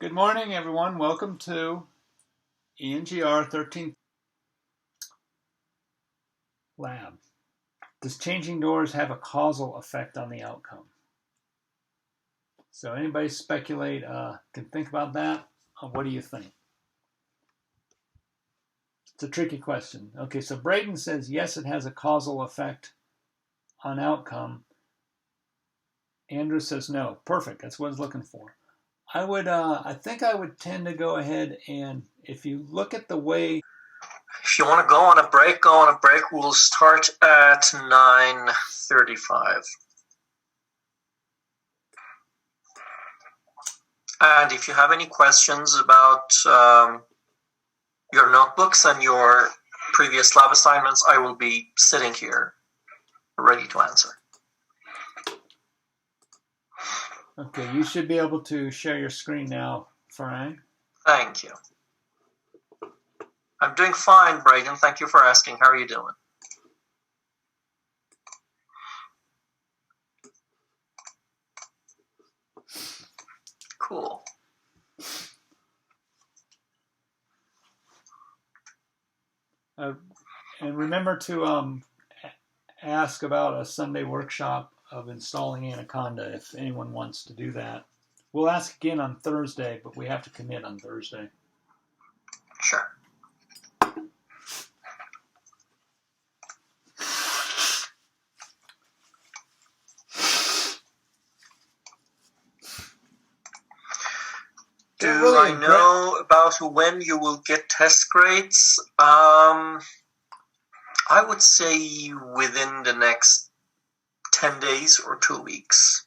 Good morning, everyone. Welcome to ENGR 13 Lab. Does changing doors have a causal effect on the outcome? So anybody speculate, can think about that? What do you think? It's a tricky question. Okay, so Braden says, yes, it has a causal effect on outcome. Andrew says no. Perfect. That's what I was looking for. I think I would tend to go ahead and, if you look at the way... If you want to go on a break, go on a break. We'll start at 9:35. And if you have any questions about your notebooks and your previous lab assignments, I will be sitting here ready to answer. Okay, you should be able to share your screen now, Frank. Thank you. I'm doing fine, Braden. Thank you for asking. How are you doing? Cool. And remember to ask about a Sunday workshop of installing Anaconda if anyone wants to do that. We'll ask again on Thursday, but we have to commit on Thursday. Sure. Do I know about when you will get test grades? I would say within the next 10 days or 2 weeks.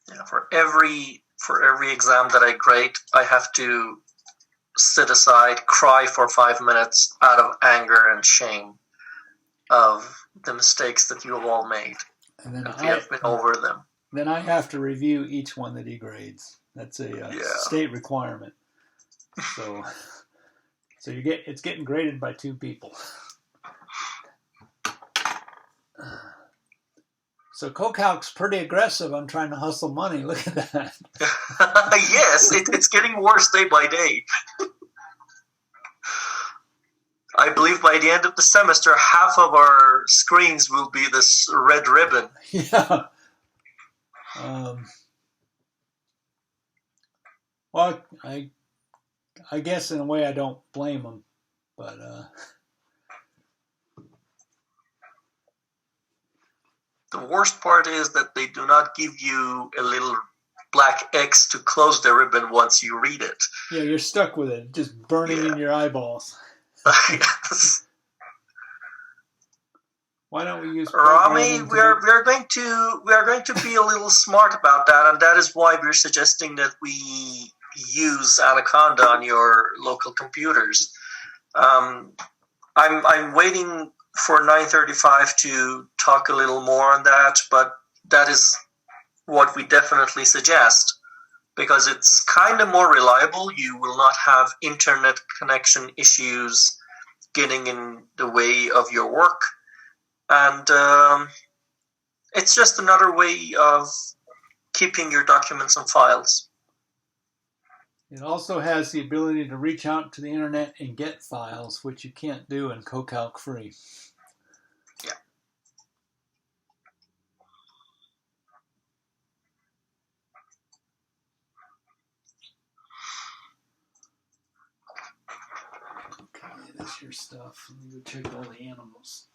Yeah, for every exam that I grade, I have to sit aside, cry for 5 minutes out of anger and shame of the mistakes that you have all made. And then we have been over them. Then I have to review each one that he grades. That's a state requirement. So it's getting graded by 2 people. So CoCalc's pretty aggressive on trying to hustle money. Look at that. Yes, it's getting worse day by day. I believe by the end of the semester, half of our screens will be this red ribbon. Yeah. Well, I guess in a way I don't blame them, but the worst part is that they do not give you a little black X to close the ribbon once you read it. Yeah, you're stuck with it, just burning in your eyeballs. Yes. Why don't we use Rami? We are going to be a little smart about that, and that is why we're suggesting that we use Anaconda on your local computers. I'm waiting for 9:35 to talk a little more on that, but that is what we definitely suggest because it's kind of more reliable. You will not have internet connection issues getting in the way of your work. And it's just another way of keeping your documents and files. It also has the ability to reach out to the internet and get files, which you can't do in CoCalc free. Yeah. Okay, that's your stuff. Let me go check all the animals.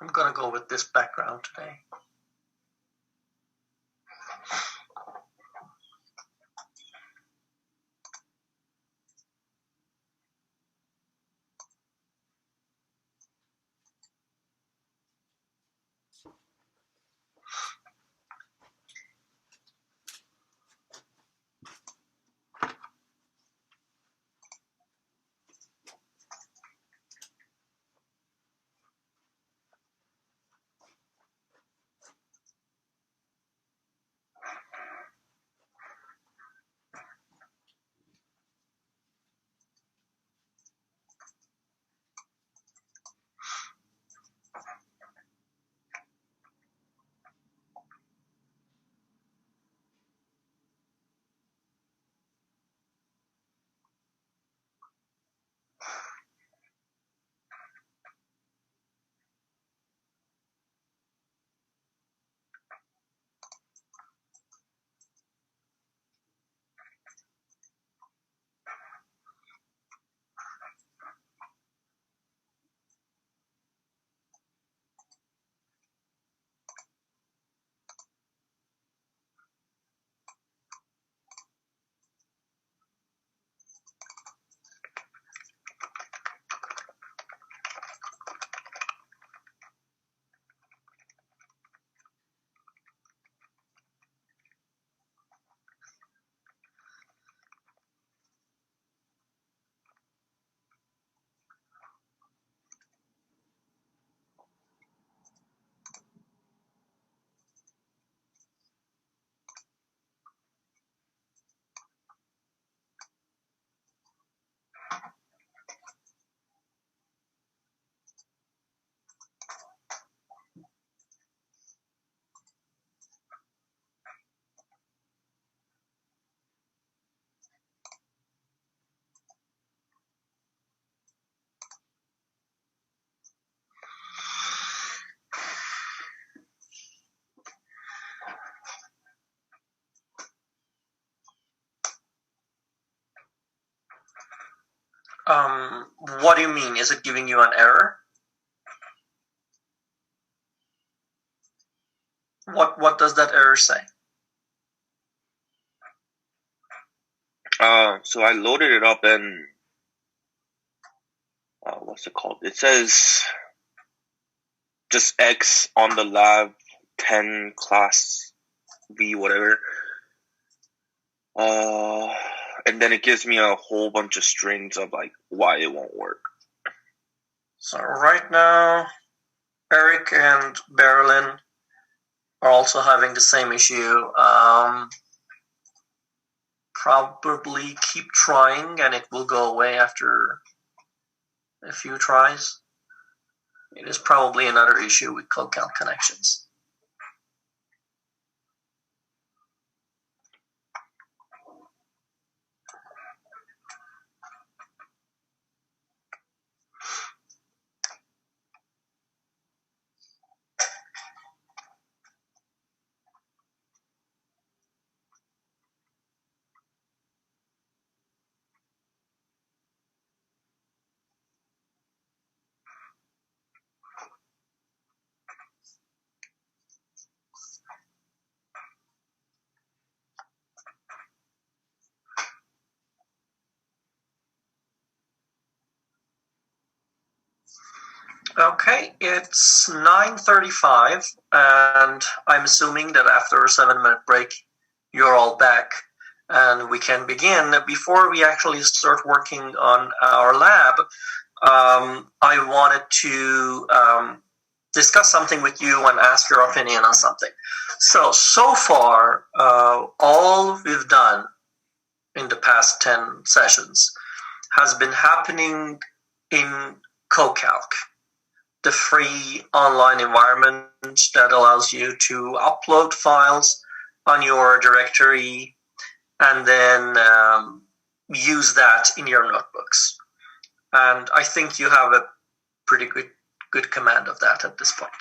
I'm going to go with this background today. What do you mean? Is it giving you an error? What does that error say? So I loaded it up and what's it called? It says just X on the Lab10 class V whatever. And then it gives me a whole bunch of strings of like why it won't work. So right now, Eric and Berlin are also having the same issue. Probably keep trying and it will go away after a few tries. It is probably another issue with CoCal connections. Okay, it's 9:35, and I'm assuming that after a 7-minute break, you're all back, and we can begin. Before we actually start working on our lab, I wanted to discuss something with you and ask your opinion on something. So far, all we've done in the past 10 sessions has been happening in CoCalc, the free online environment that allows you to upload files on your directory and then use that in your notebooks. And I think you have a pretty good command of that at this point.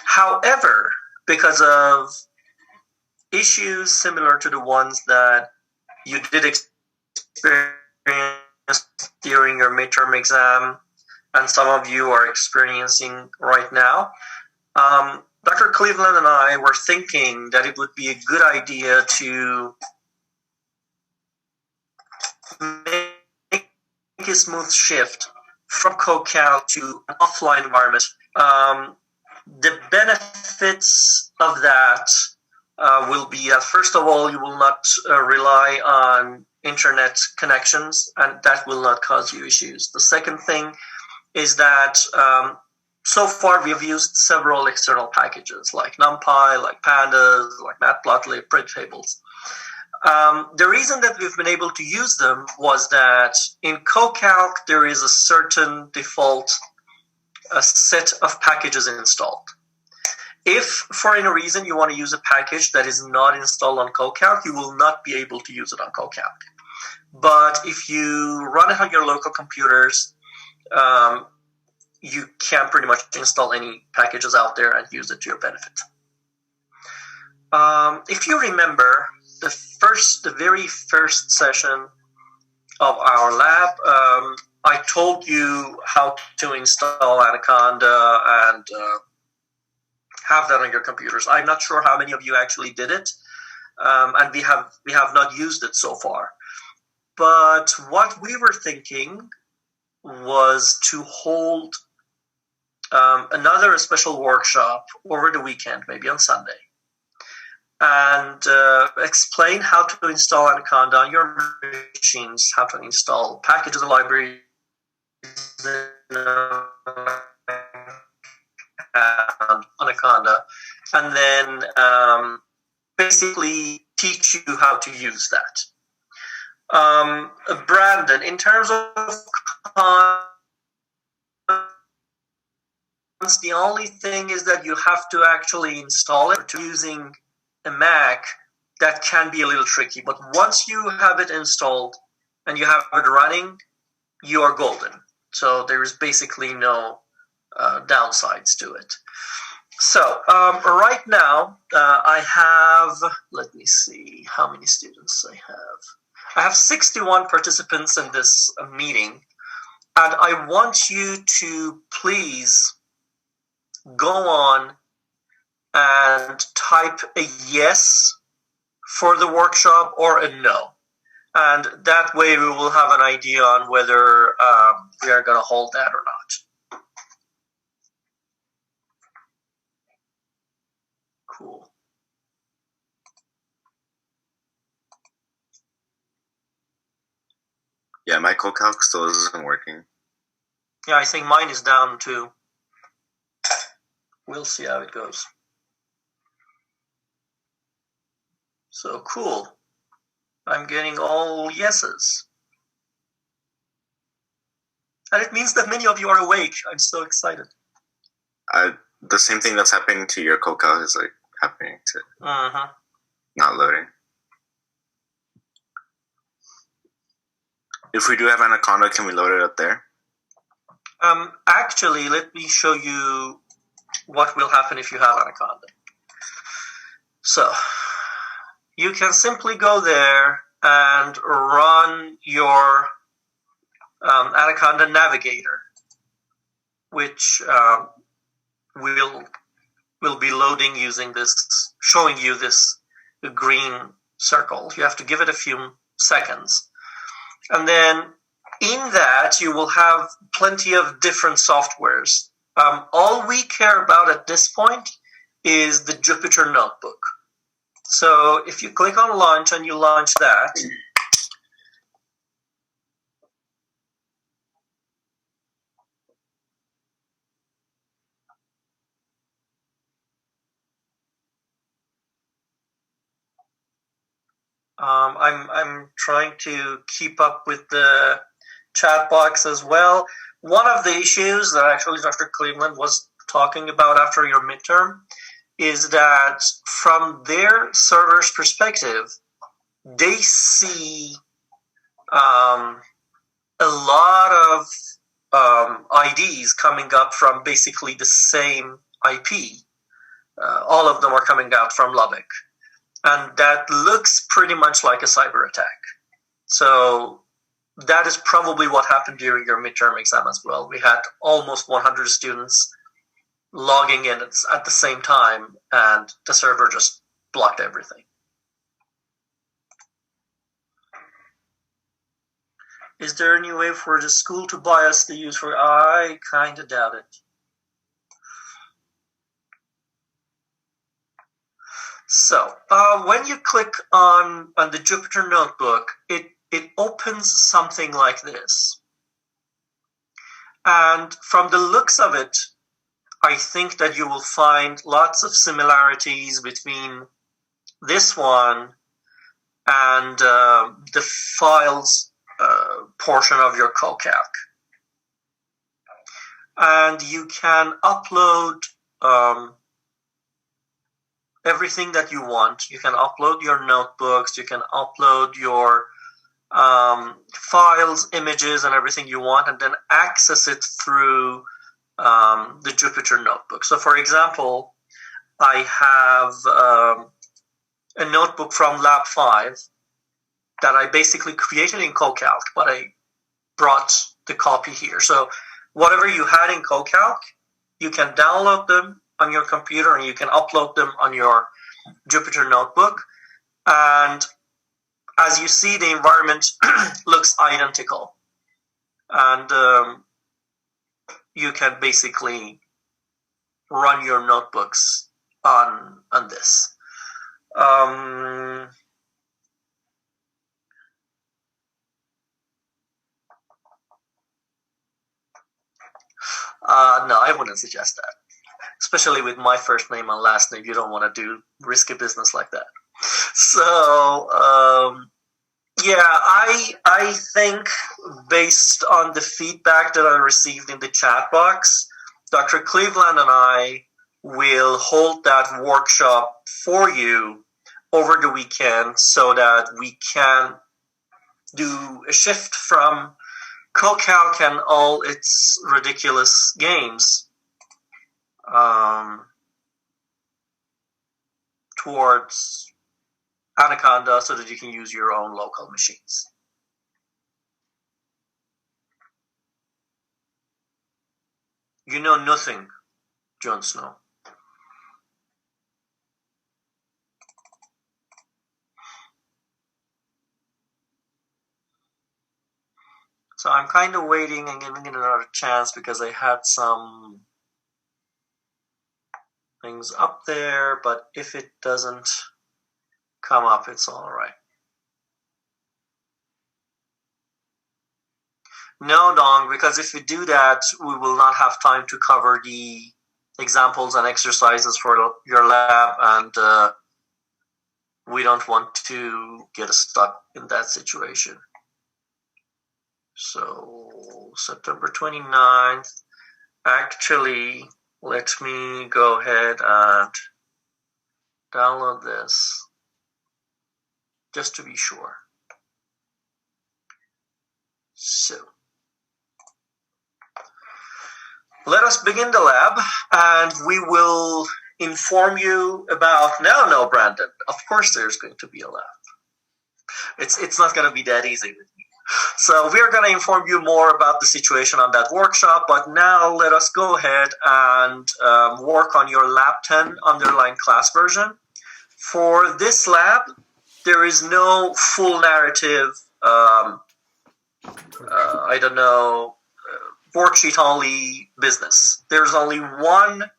However, because of issues similar to the ones that you did experience during your midterm exam, and some of you are experiencing right now, Dr. Cleveland and I were thinking that it would be a good idea to make a smooth shift from CoCal to an offline environment. The benefits of that will be that, first of all, you will not rely on internet connections, and that will not cause you issues. The second thing is that so far we have used several external packages like NumPy, like Pandas, like Matplotlib, print tables. The reason that we've been able to use them was that in CoCalc there is a certain default set of packages installed. If for any reason you want to use a package that is not installed on CoCalc, you will not be able to use it on CoCalc. But if you run it on your local computers, you can pretty much install any packages out there and use it to your benefit. If you remember, the very first session of our lab, I told you how to install Anaconda and have that on your computers. I'm not sure how many of you actually did it, and we have not used it so far. But what we were thinking was to hold another special workshop over the weekend, maybe on Sunday, and explain how to install Anaconda on your machines, how to install packages and libraries and Anaconda, and then basically teach you how to use that. Brandon, in terms of the only thing is that you have to actually install it. Using a Mac, that can be a little tricky, but once you have it installed and you have it running, you are golden. So there is basically no downsides to it. So right now I have, let me see how many students I have. I have 61 participants in this meeting. And I want you to please go on and type a yes for the workshop or a no. And that way we will have an idea on whether we are going to hold that or not. Cool. Yeah, my CoCalc still isn't working. Yeah, I think mine is down too. We'll see how it goes. So cool. I'm getting all yeses. And it means that many of you are awake. I'm so excited. The same thing that's happening to your CoCalc is like happening to not loading. If we do have Anaconda, can we load it up there? Actually, let me show you what will happen if you have Anaconda. So, you can simply go there and run your Anaconda Navigator, which will be loading using this, showing you this green circle. You have to give it a few seconds. And then in that, you will have plenty of different softwares. All we care about at this point is the Jupyter Notebook. So if you click on Launch and you launch that, I'm trying to keep up with the chat box as well. One of the issues that actually Dr. Cleveland was talking about after your midterm is that from their server's perspective, they see a lot of IDs coming up from basically the same IP. All of them are coming out from Lubbock. And that looks pretty much like a cyber attack. So that is probably what happened during your midterm exam as well. We had almost 100 students logging in at the same time, and the server just blocked everything. Is there any way for the school to buy us the use for? I kind of doubt it. So when you click on the Jupyter Notebook, it opens something like this. And from the looks of it, I think that you will find lots of similarities between this one and the files portion of your CoCalc. And you can upload everything that you want. You can upload your notebooks, you can upload your files, images, and everything you want, and then access it through the Jupyter Notebook. So for example, I have a notebook from Lab10 that I basically created in CoCalc, but I brought the copy here. So whatever you had in CoCalc, you can download them on your computer and you can upload them on your Jupyter Notebook. And as you see, the environment looks identical. And you can basically run your notebooks on this. No, I wouldn't suggest that. Especially with my first name and last name, you don't want to do risky business like that. So, yeah, I think based on the feedback that I received in the chat box, Dr. Cleveland and I will hold that workshop for you over the weekend so that we can do a shift from CoCalc and all its ridiculous games towards Anaconda so that you can use your own local machines. You know nothing, Jon Snow. So I'm kind of waiting and giving it another chance because I had some things up there, but if it doesn't come up, it's all right. No, Dong, because if we do that, we will not have time to cover the examples and exercises for your lab, and we don't want to get stuck in that situation. So, September 29th. Actually, let me go ahead and download this just to be sure. So, let us begin the lab, and we will inform you about... No, Brandon, of course there's going to be a lab. It's not going to be that easy with me. So we are going to inform you more about the situation on that workshop, but now let us go ahead and work on your Lab 10 underlying class version. For this lab, there is no full narrative, worksheet only business. There's only one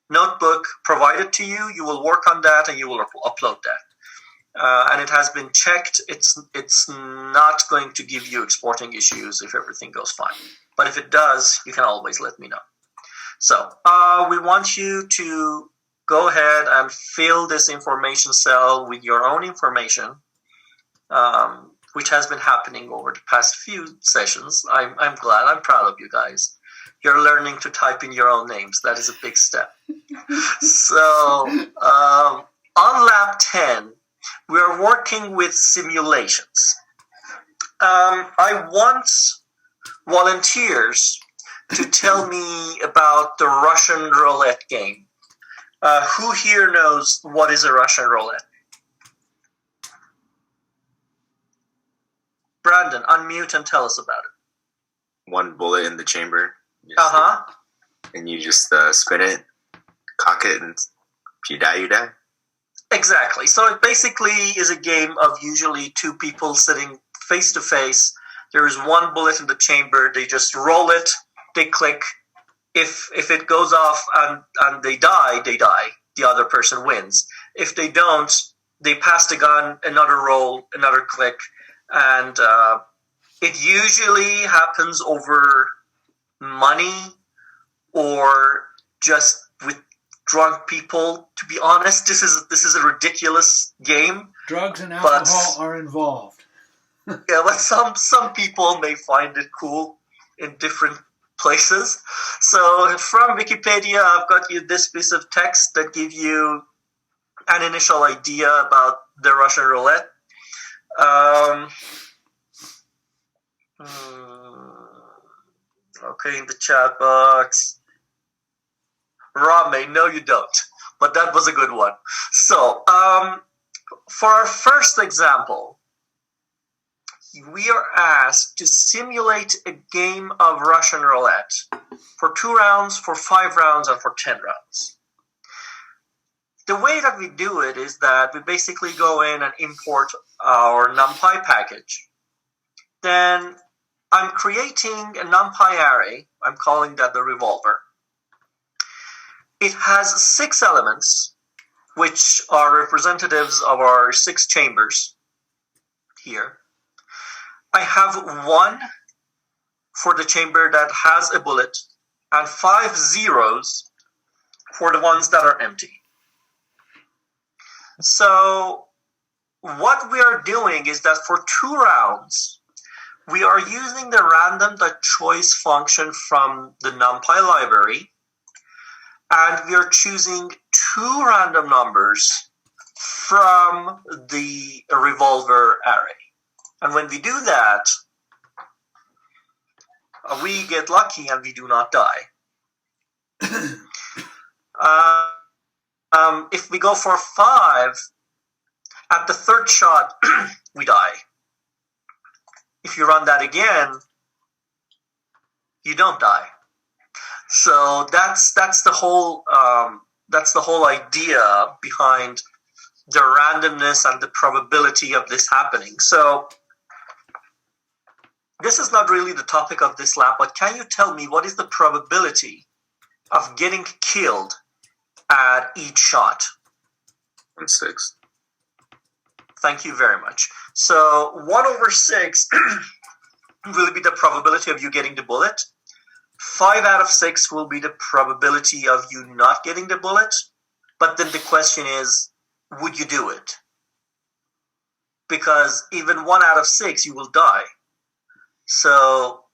notebook provided to you. You will work on that and you will upload that. And it has been checked. It's not going to give you exporting issues if everything goes fine. But if it does, you can always let me know. So we want you to go ahead and fill this information cell with your own information, which has been happening over the past few sessions. I'm glad. I'm proud of you guys. You're learning to type in your own names. That is a big step. So on Lab 10, we are working with simulations. I want volunteers to tell me about the Russian roulette game. Who here knows what is a Russian roulette? Brandon, unmute and tell us about it. One bullet in the chamber. And you just spin it, cock it, and if you die, you die. Exactly. So it basically is a game of usually two people sitting face to face. There is one bullet in the chamber. They just roll it. They click. If it goes off and they die, the other person wins. If they don't, they pass the gun, another roll, another click. And it usually happens over money or just with drunk people. To be honest, this is a ridiculous game. Drugs and alcohol are involved. Yeah, but some people may find it cool in different places. So from Wikipedia, I've got you this piece of text that gives you an initial idea about the Russian roulette. Okay, in the chat box. Rame, no you don't. But that was a good one. So, for our first example, we are asked to simulate a game of Russian roulette for 2 rounds, for 5 rounds, and for 10 rounds. The way that we do it is that we basically go in and import our NumPy package. Then I'm creating a NumPy array. I'm calling that the revolver. It has 6 elements, which are representatives of our 6 chambers here. I have 1 for the chamber that has a bullet and 5 zeros for the ones that are empty. So what we are doing is that for 2 rounds, we are using the random.choice function from the NumPy library, and we are choosing 2 random numbers from the revolver array. And when we do that, we get lucky and we do not die. If we go for 5, at the 3rd shot, we die. If you run that again, you don't die. So that's the whole idea behind the randomness and the probability of this happening. So this is not really the topic of this lab, but can you tell me what is the probability of getting killed at each shot? 1/6. Thank you very much. So 1/6 will be the probability of you getting the bullet. 5 out of 6 will be the probability of you not getting the bullet. But then the question is, would you do it? Because even 1 out of 6, you will die. So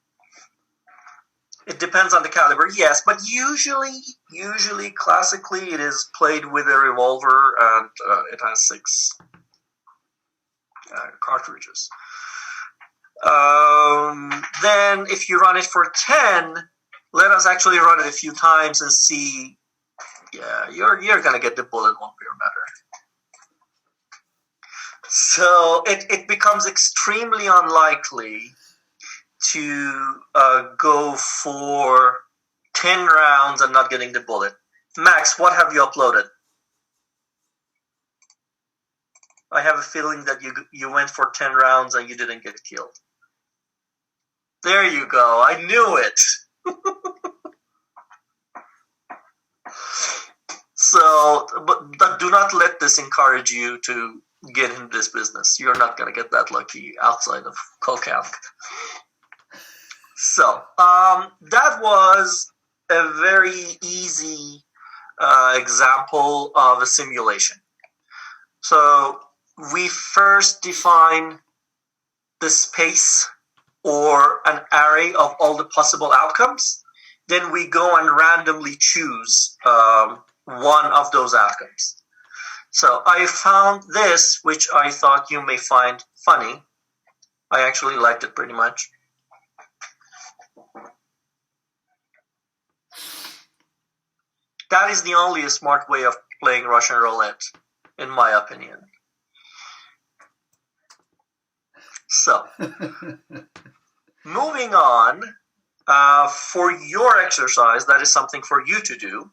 it depends on the caliber, yes, but usually, classically, it is played with a revolver, and it has 6 cartridges. Then if you run it for 10, let us actually run it a few times and see. Yeah, you're gonna get the bullet one way or another. So it becomes extremely unlikely to go for 10 rounds and not getting the bullet. Max, what have you uploaded? I have a feeling that you went for 10 rounds and you didn't get killed. There you go. I knew it. So, but do not let this encourage you to get into this business. You're not going to get that lucky outside of Kolkamk. So, that was a very easy example of a simulation. So, we first define the space or an array of all the possible outcomes. Then we go and randomly choose one of those outcomes. So I found this, which I thought you may find funny. I actually liked it pretty much. That is the only smart way of playing Russian roulette, in my opinion. So, moving on, for your exercise, that is something for you to do.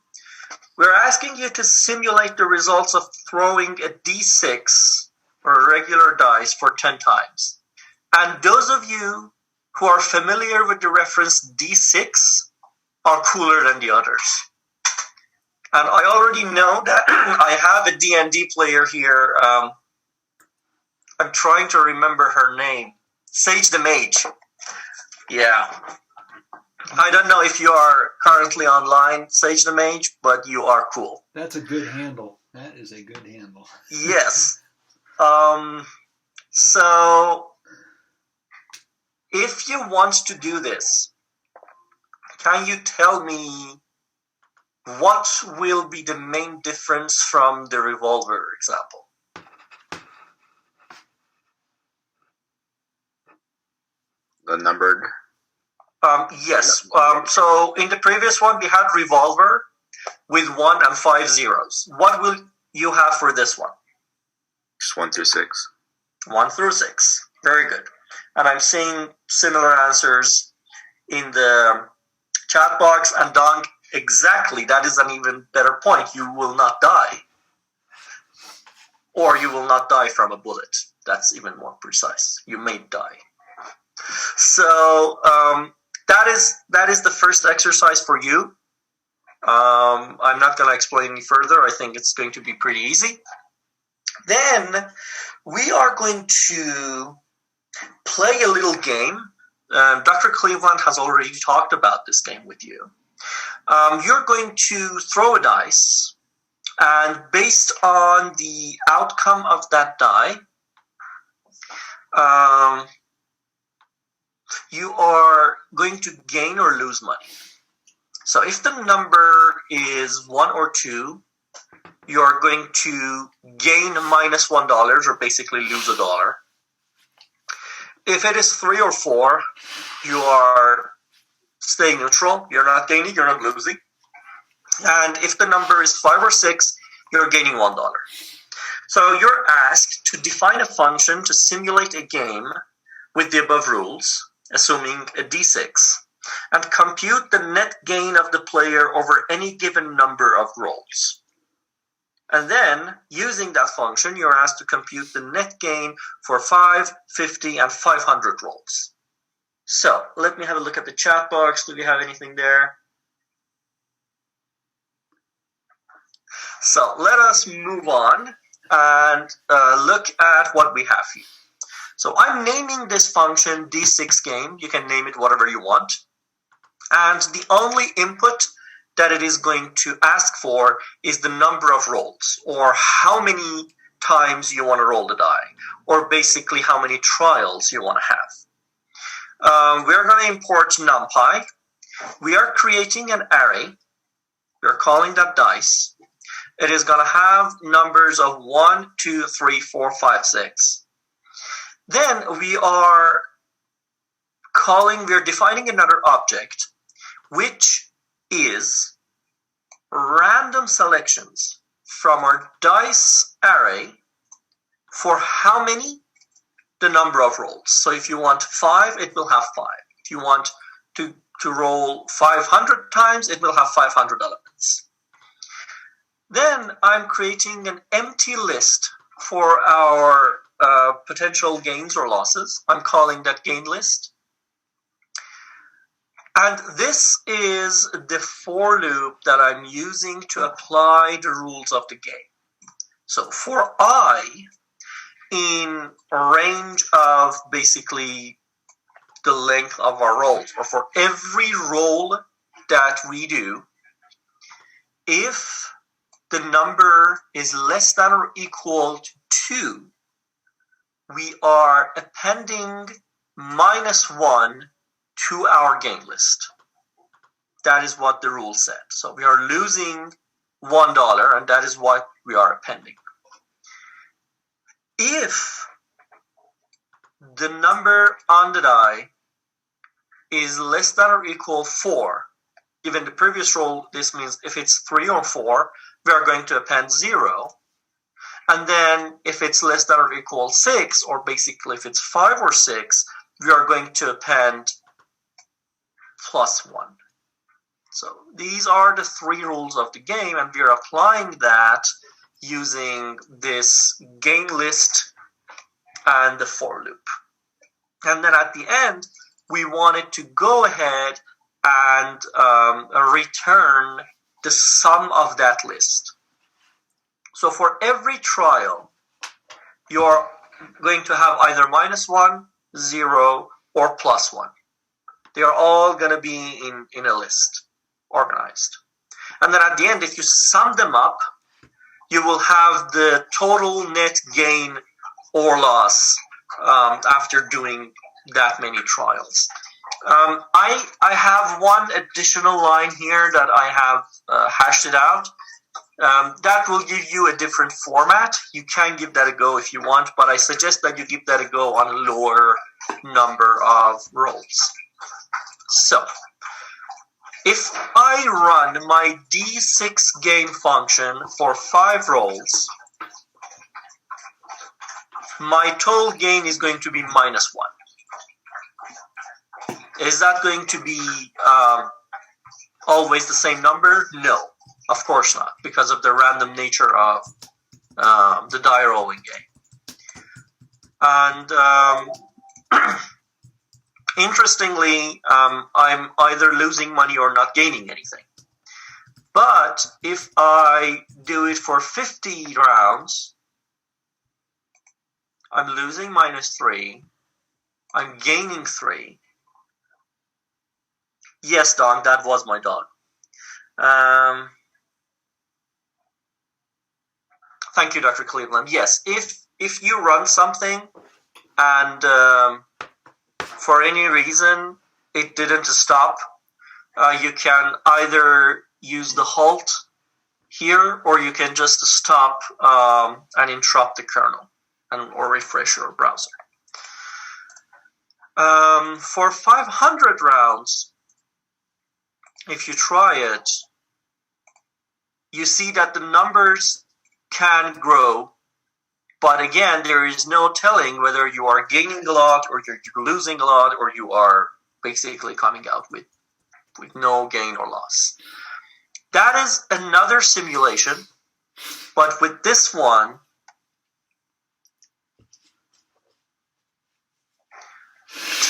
We're asking you to simulate the results of throwing a d6 or a regular dice for 10 times. And those of you who are familiar with the reference d6 are cooler than the others. And I already know that I have a D&D player here. I'm trying to remember her name. Sage the Mage. Yeah. I don't know if you are currently online, Sage the Mage, but you are cool. That's a good handle. That is a good handle. Yes. So, if you want to do this, can you tell me what will be the main difference from the revolver example? The numbered? Yes. So in the previous one, we had revolver with 1 and 5 zeros. What will you have for this one? Just 1 through 6. 1 through 6. Very good. And I'm seeing similar answers in the chat box. And Dong, exactly, that is an even better point. You will not die. Or you will not die from a bullet. That's even more precise. You may die. So that is the first exercise for you. I'm not going to explain any further. I think it's going to be pretty easy. Then we are going to play a little game. Dr. Cleveland has already talked about this game with you. You're going to throw a dice, and based on the outcome of that die, you are going to gain or lose money. So if the number is 1 or 2, you are going to gain -$1 or basically lose $1. If it is 3 or 4, you are staying neutral. You're not gaining, you're not losing. And if the number is 5 or 6, you're gaining $1. So you're asked to define a function to simulate a game with the above rules, assuming a d6. and compute the net gain of the player over any given number of rolls. And then, using that function, you're asked to compute the net gain for 5, 50, and 500 rolls. So, let me have a look at the chat box. Do we have anything there? So, let us move on and look at what we have here. So, I'm naming this function D6 game. You can name it whatever you want. And the only input that it is going to ask for is the number of rolls, or how many times you want to roll the die, or basically how many trials you want to have. We're going to import NumPy. We are creating an array. We're calling that dice. It is going to have numbers of 1, 2, 3, 4, 5, 6. Then we're defining another object, which is random selections from our dice array for how many? The number of rolls. So if you want 5, it will have 5. If you want to roll 500 times, it will have 500 elements. Then I'm creating an empty list for our potential gains or losses. I'm calling that gain list. And this is the for loop that I'm using to apply the rules of the game. So for I, in a range of basically the length of our rolls, or for every roll that we do, if the number is less than or equal to 2, we are appending -1 to our gain list. That is what the rule said. So we are losing $1, and that is what we are appending. If the number on the die is less than or equal 4, given the previous roll, this means if it's 3 or 4, we are going to append 0. And then if it's less than or equal 6, or basically if it's 5 or 6, we are going to append +1. So these are the 3 rules of the game, and we are applying that using this gain list and the for loop. And then at the end, we wanted to go ahead and return the sum of that list. So for every trial, you're going to have either -1, 0, or +1. They are all going to be in a list, organized. And then at the end, if you sum them up, you will have the total net gain or loss after doing that many trials. I have one additional line here that I have hashed it out. That will give you a different format. You can give that a go if you want, but I suggest that you give that a go on a lower number of rolls. So, if I run my D6 gain function for 5 rolls, my total gain is going to be -1. Is that going to be always the same number? No, of course not, because of the random nature of the die rolling game. And interestingly, I'm either losing money or not gaining anything. But if I do it for 50 rounds, I'm losing -3. I'm gaining 3. Yes, dog, that was my dog. Thank you, Dr. Cleveland. Yes, if you run something and for any reason it didn't stop, you can either use the halt here, or you can just stop and interrupt the kernel or refresh your browser. For 500 rounds, if you try it, you see that the numbers can grow, but again, there is no telling whether you are gaining a lot or you're losing a lot, or you are basically coming out with with no gain or loss. That is another simulation, but with this one,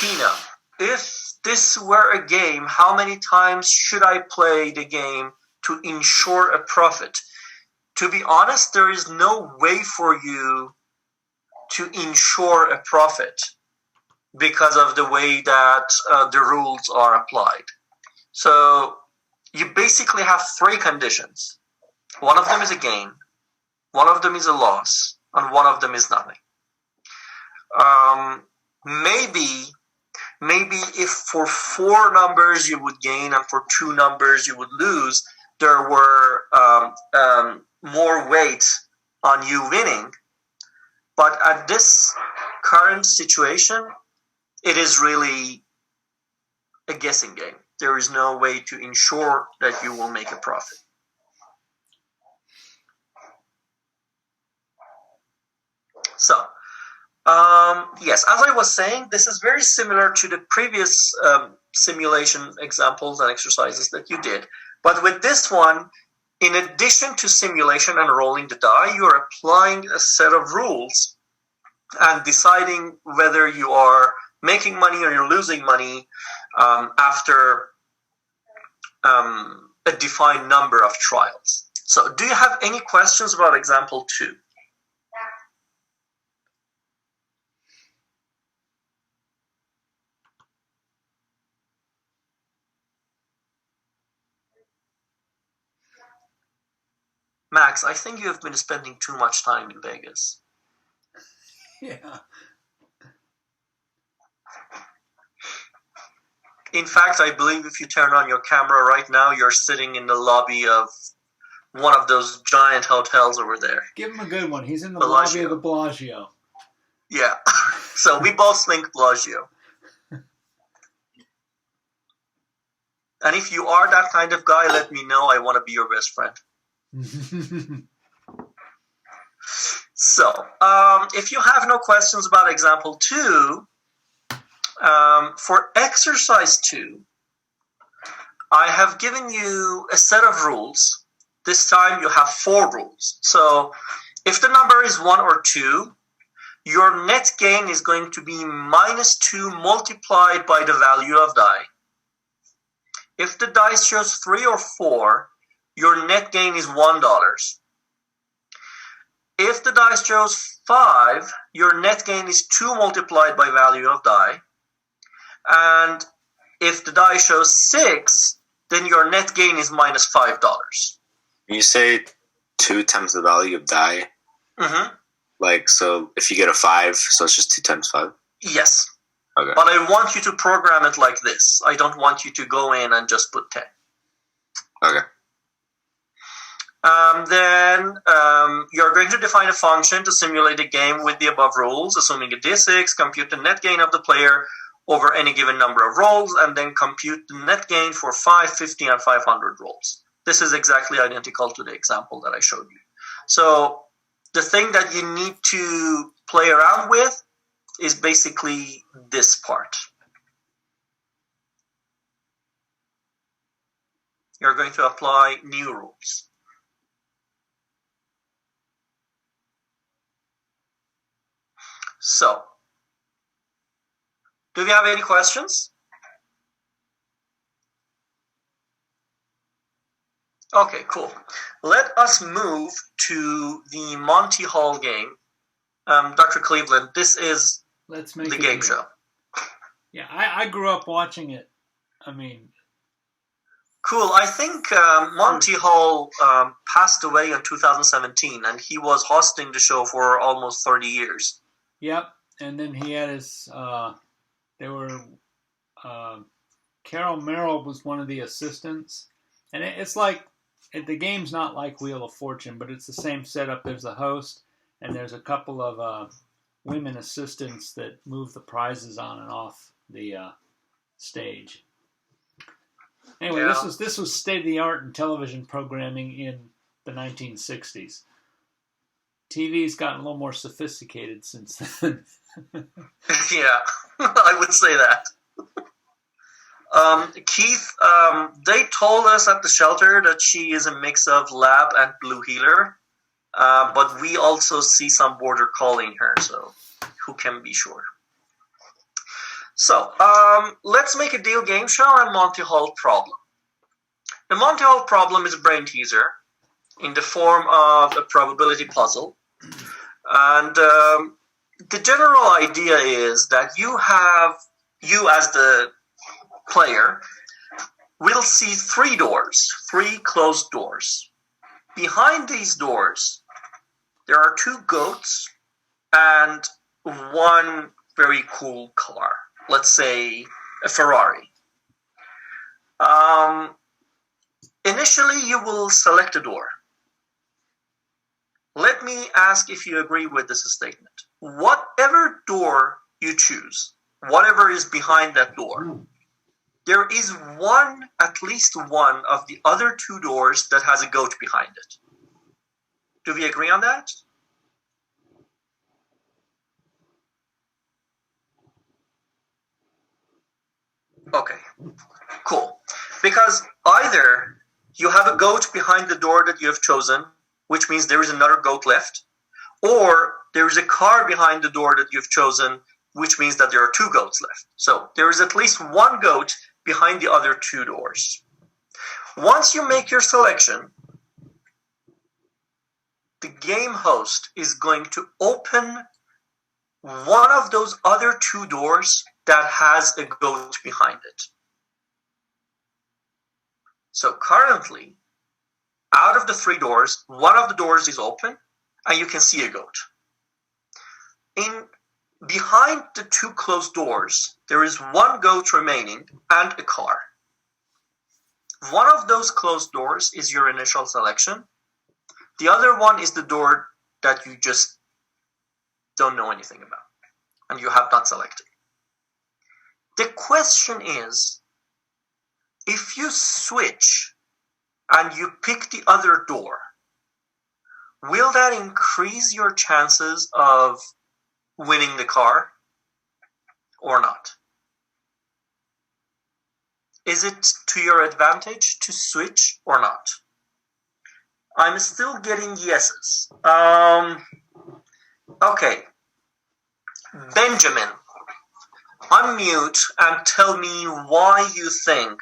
Tina, if this were a game, how many times should I play the game to ensure a profit? To be honest, there is no way for you to ensure a profit because of the way that the rules are applied. So you basically have three conditions. One of them is a gain, one of them is a loss, and one of them is nothing. Maybe if for 4 numbers you would gain and for 2 numbers you would lose, there were more weight on you winning. But at this current situation, it is really a guessing game. There is no way to ensure that you will make a profit. So, yes, as I was saying, this is very similar to the previous simulation examples and exercises that you did. But with this one, in addition to simulation and rolling the die, you are applying a set of rules and deciding whether you are making money or you're losing money after a defined number of trials. So do you have any questions about example 2? Max, I think you have been spending too much time in Vegas. Yeah. In fact, I believe if you turn on your camera right now, you're sitting in the lobby of one of those giant hotels over there. Give him a good one. He's in the Bellagio. lobby of the Bellagio. Yeah. So we both think Bellagio. And if you are that kind of guy, let me know. I want to be your best friend. So, if you have no questions about example 2, for exercise 2, I have given you a set of rules. This time you have 4 rules. So, if the number is 1 or 2, your net gain is going to be -2 multiplied by the value of die. If the dice shows 3 or 4, your net gain is $1. If the dice shows 5, your net gain is 2 multiplied by value of die. And if the die shows 6, then your net gain is -$5. You say 2 times the value of die? Mm-hmm. Like, so if you get a 5, so it's just 2 times 5? Yes. Okay. But I want you to program it like this. I don't want you to go in and just put 10. Okay. Then you're going to define a function to simulate a game with the above rules, assuming a D6, compute the net gain of the player over any given number of rolls, and then compute the net gain for 5, 50, and 500 rolls. This is exactly identical to the example that I showed you. So the thing that you need to play around with is basically this part. You're going to apply new rules. So, do we have any questions? Okay, cool. Let us move to the Monty Hall game. Dr. Cleveland, this is the game show. Yeah, I grew up watching it. I mean... Cool. I think Monty Hall passed away in 2017, and he was hosting the show for almost 30 years. Yep, and then he had his, Carol Merrill was one of the assistants, and it's like, the game's not like Wheel of Fortune, but it's the same setup. There's a host, and there's a couple of women assistants that move the prizes on and off the stage. Anyway, Yeah. this was state-of-the-art in television programming in the 1960s. TV's gotten a little more sophisticated since then. Yeah, I would say that. Keith, they told us at the shelter that she is a mix of lab and blue healer, but we also see some border calling her, so who can be sure? So, let's make a deal game show and Monty Hall problem. The Monty Hall problem is a brain teaser in the form of a probability puzzle. And the general idea is that you as the player, will see 3 doors, 3 closed doors. Behind these doors, there are 2 goats and 1 very cool car. Let's say a Ferrari. Initially, you will select a door. Let me ask if you agree with this statement. Whatever door you choose, whatever is behind that door, there is at least one of the other 2 doors that has a goat behind it. Do we agree on that? Okay, cool. Because either you have a goat behind the door that you have chosen, which means there is another goat left, or there is a car behind the door that you've chosen, which means that there are 2 goats left. So there is at least 1 goat behind the other 2 doors. Once you make your selection, the game host is going to open one of those other 2 doors that has a goat behind it. So currently, out of the 3 doors, one of the doors is open and you can see a goat. Behind the 2 closed doors, there is 1 goat remaining and a car. One of those closed doors is your initial selection. The other one is the door that you just don't know anything about and you have not selected. The question is, if you switch and you pick the other door, will that increase your chances of winning the car or not? Is it to your advantage to switch or not? I'm still getting yeses. Okay. Benjamin, unmute and tell me why you think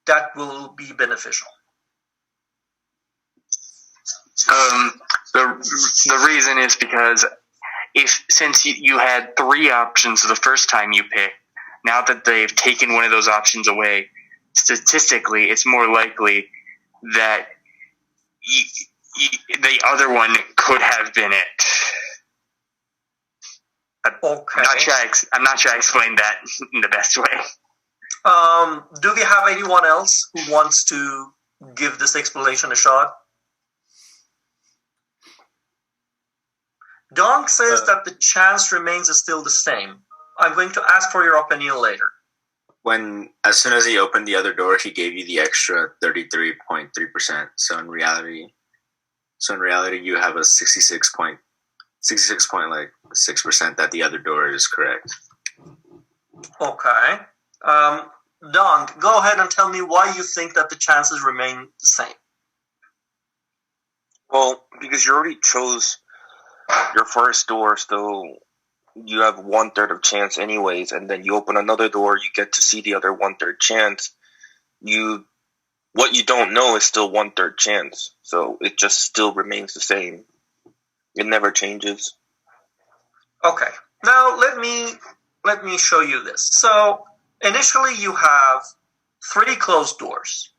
that will be beneficial. The reason is because since you had 3 options the first time you picked, now that they've taken one of those options away, statistically, it's more likely that the other one could have been it. Okay. I'm not sure I explained that in the best way. Do we have anyone else who wants to give this explanation a shot? Dong says that the chance remains still the same. I'm going to ask for your opinion later. As soon as he opened the other door, he gave you the extra 33.3%. So in reality, you have a 66.6% that the other door is correct. Okay. Dong, go ahead and tell me why you think that the chances remain the same. Well, because you already chose your first door, so you have 1/3 of chance anyways, and then you open another door, you get to see the other 1/3 chance. What you don't know is still 1/3 chance, so it just still remains the same. It never changes. Okay. Now let me show you this. So initially you have 3 closed doors.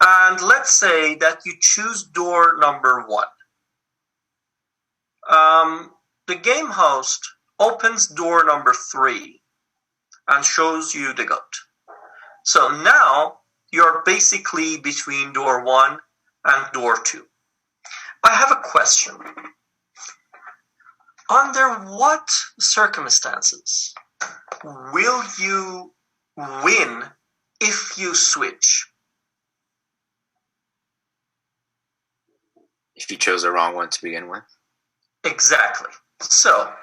And let's say that you choose door number 1. The game host opens door number 3 and shows you the goat. So now you're basically between door 1 and door 2. I have a question. Under what circumstances will you win if you switch? If you chose the wrong one to begin with? Exactly. So,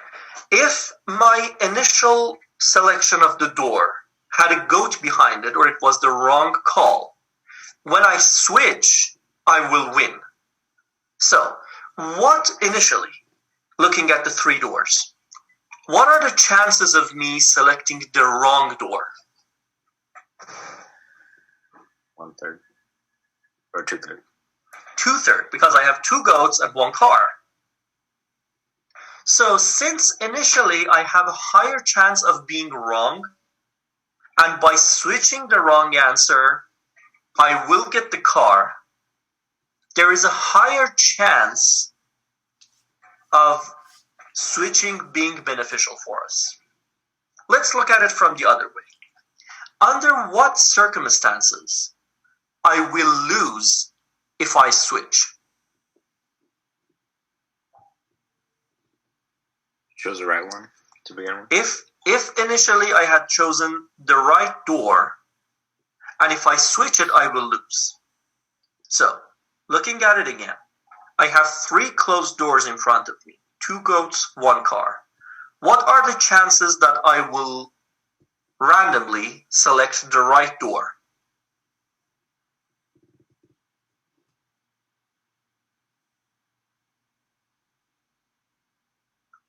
if my initial selection of the door had a goat behind it or it was the wrong call, when I switch, I will win. So, what initially, looking at the 3 doors, what are the chances of me selecting the wrong door? 1/3 or 2/3. 2/3, because I have 2 goats and 1 car. So since initially I have a higher chance of being wrong, and by switching the wrong answer, I will get the car, there is a higher chance of switching being beneficial for us. Let's look at it from the other way. Under what circumstances I will lose if I switch? Chose the right one to begin with. If initially I had chosen the right door, and if I switch it, I will lose. So, looking at it again, I have 3 closed doors in front of me, 2 goats, 1 car. What are the chances that I will randomly select the right door?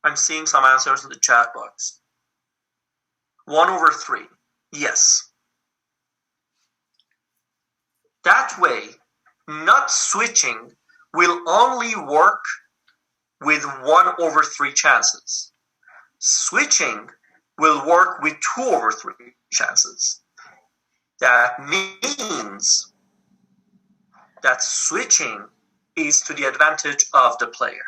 I'm seeing some answers in the chat box. 1/3. Yes. That way, not switching will only work with 1/3 chances. Switching will work with 2/3 chances. That means that switching is to the advantage of the player.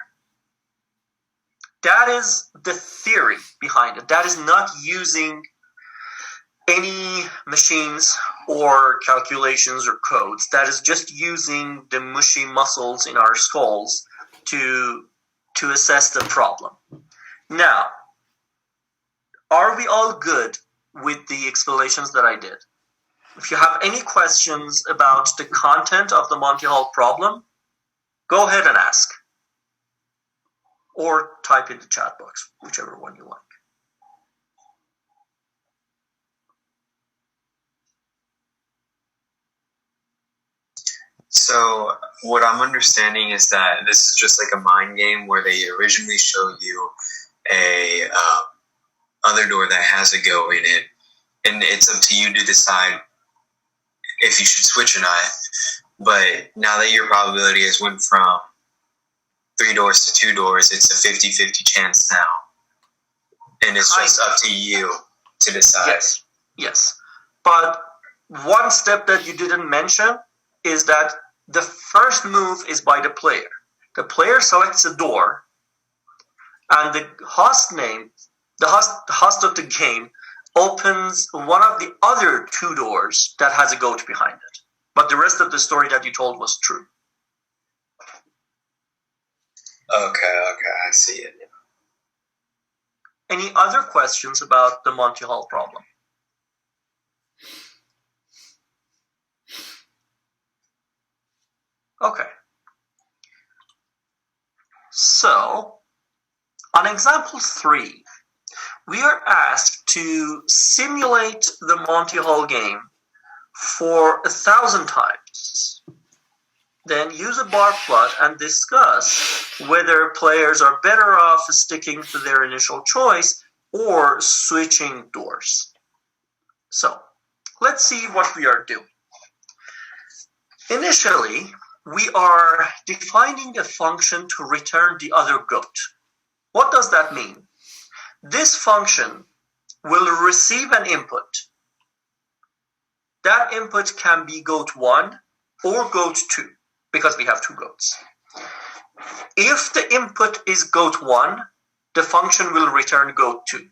That is the theory behind it. That is not using any machines or calculations or codes. That is just using the mushy muscles in our skulls to assess the problem. Now, are we all good with the explanations that I did? If you have any questions about the content of the Monty Hall problem, go ahead and ask. Or type in the chat box, whichever one you like. So what I'm understanding is that this is just like a mind game where they originally show you a other door that has a go in it, and it's up to you to decide if you should switch or not. But now that your probability has went from 3 doors to 2 doors, it's a 50-50 chance now. And it's just up to you to decide. Yes. But one step that you didn't mention is that the first move is by the player. The player selects a door, and the host of the game opens one of the other 2 doors that has a goat behind it. But the rest of the story that you told was true. Okay, I see it. Any other questions about the Monty Hall problem? Okay. So, on example 3, we are asked to simulate the Monty Hall game for 1,000 times. Then use a bar plot and discuss whether players are better off sticking to their initial choice or switching doors. So, let's see what we are doing. Initially, we are defining a function to return the other goat. What does that mean? This function will receive an input. That input can be goat 1 or goat 2. Because we have 2 goats. If the input is goat 1, the function will return goat 2.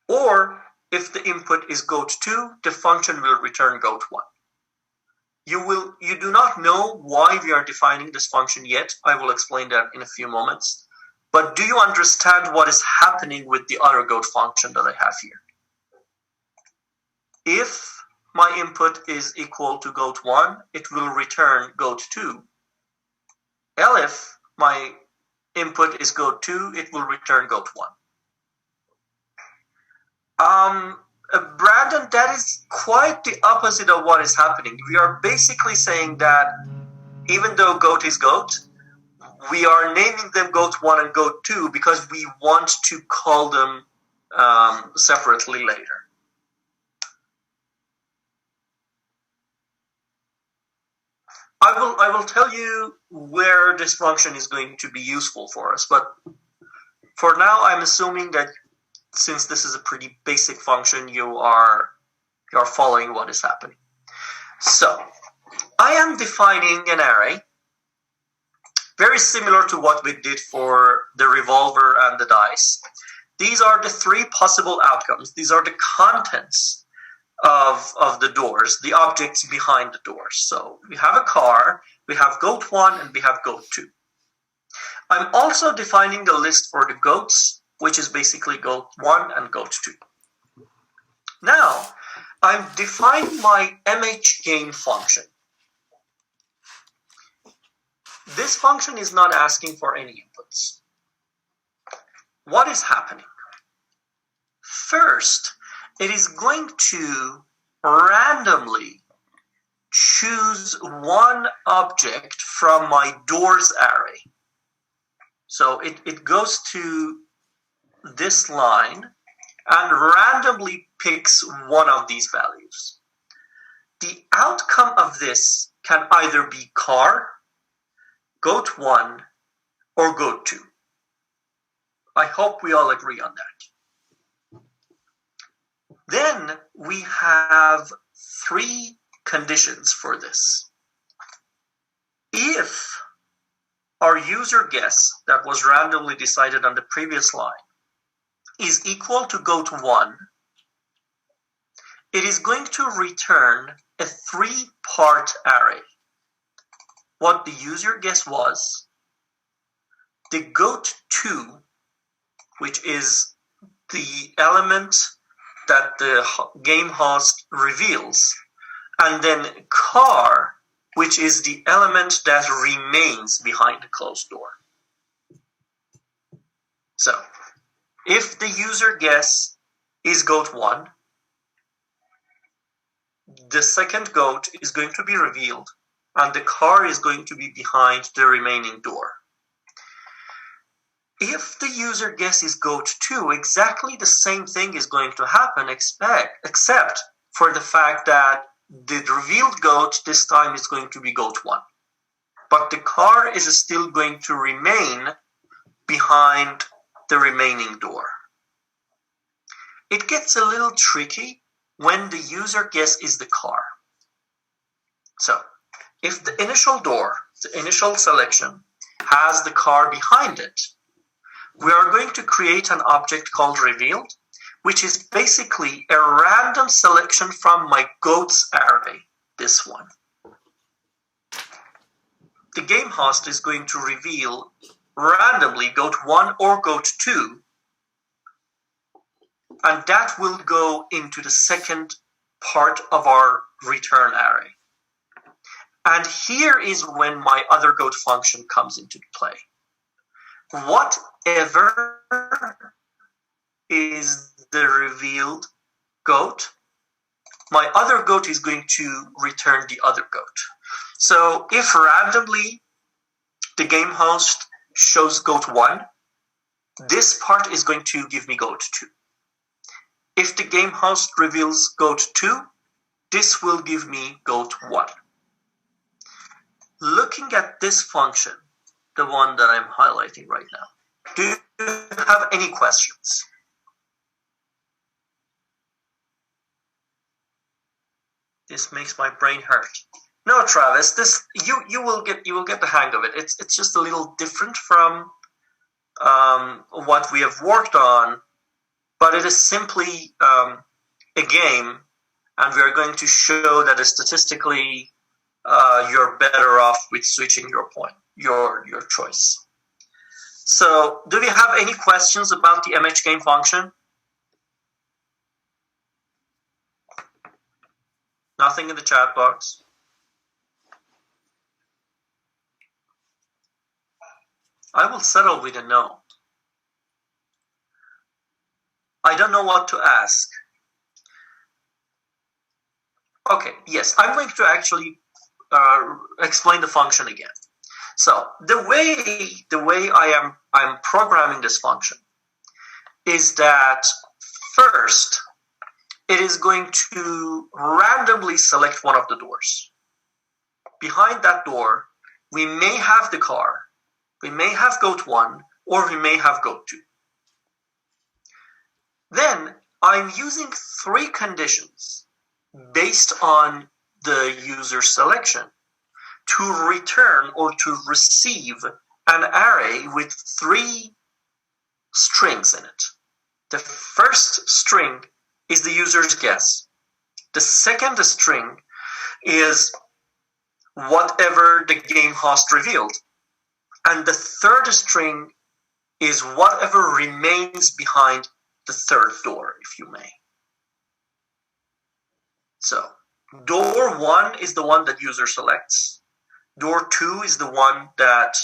Or if the input is goat 2, the function will return goat 1. You do not know why we are defining this function yet. I will explain that in a few moments. But do you understand what is happening with the other goat function that I have here? If my input is equal to goat 1, it will return goat 2. If my input is goat 2, it will return goat 1. Brandon, that is quite the opposite of what is happening. We are basically saying that even though goat is goat, we are naming them goat 1 and goat 2 because we want to call them separately later. I will tell you where this function is going to be useful for us, but for now I'm assuming that since this is a pretty basic function, you are following what is happening. So I am defining an array very similar to what we did for the revolver and the dice. These are the three possible outcomes. These are the contents of the doors, the objects behind the doors. So we have a car, we have goat 1, and we have goat 2. I'm also defining a list for the goats, which is basically goat 1 and goat 2. Now, I'm defining my mhgain function. This function is not asking for any inputs. What is happening? First, it is going to randomly choose one object from my doors array. So it goes to this line and randomly picks one of these values. The outcome of this can either be car, goat 1, or goat 2. I hope we all agree on that. Then we have three conditions for this. If our user guess that was randomly decided on the previous line is equal to goat 1, it is going to return a 3-part array. What the user guess was, the goat 2, which is the element that the game host reveals, and then car, which is the element that remains behind the closed door. So, if the user guess is goat 1, the second goat is going to be revealed, and the car is going to be behind the remaining door. If the user guess is goat 2, exactly the same thing is going to happen, except for the fact that the revealed goat this time is going to be goat 1. But the car is still going to remain behind the remaining door. It gets a little tricky when the user guess is the car. So, if the initial door, the initial selection, has the car behind it, we are going to create an object called revealed, which is basically a random selection from my goats array, this one. The game host is going to reveal randomly goat 1 or goat 2, and that will go into the second part of our return array. And here is when my other goat function comes into play. Whatever is the revealed goat, my other goat is going to return the other goat. So if randomly the game host shows goat 1, this part is going to give me goat 2. If the game host reveals goat 2, this will give me goat 1. Looking at this function, the one that I'm highlighting right now, do you have any questions? This makes my brain hurt. No, Travis, this you will get the hang of it. It's just a little different from what we have worked on, but it is simply a game, and we are going to show that statistically you're better off with switching your choice. So, do we have any questions about the mhgain function? Nothing in the chat box. I will settle with a no. I don't know what to ask. Okay, yes, I'm going to actually explain the function again. So the way I'm programming this function is that first it is going to randomly select one of the doors. Behind that door, we may have the car, we may have goat 1, or we may have goat 2. Then I'm using 3 conditions based on the user selection to return or to receive an array with 3 strings in it. The first string is the user's guess. The second string is whatever the game host revealed. And the third string is whatever remains behind the third door, if you may. So, door 1 is the one that user selects. Door 2 is the one that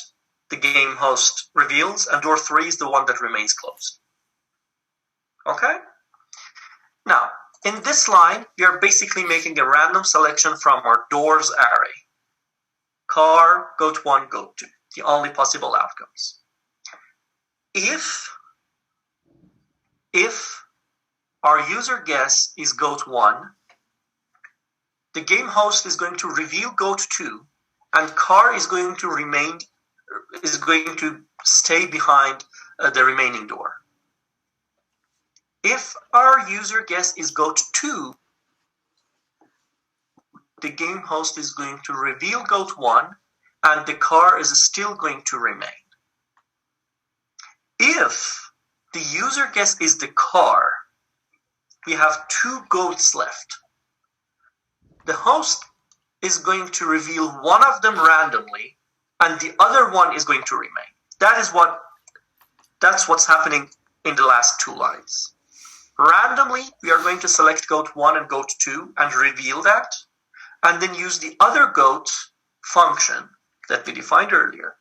the game host reveals. And door 3 is the one that remains closed. Okay? Now, in this line, we are basically making a random selection from our doors array. Car, goat 1, goat 2. The only possible outcomes. If our user guess is goat 1, the game host is going to reveal goat 2, and car is going to stay behind the remaining door. If our user guess is goat 2, the game host is going to reveal goat 1, and the car is still going to remain. If the user guess is the car, we have 2 goats left. The host is going to reveal one of them randomly, and the other one is going to remain. That's what's happening in the last 2 lines. Randomly, we are going to select goat 1 and goat 2 and reveal that, and then use the other goat function that we defined earlier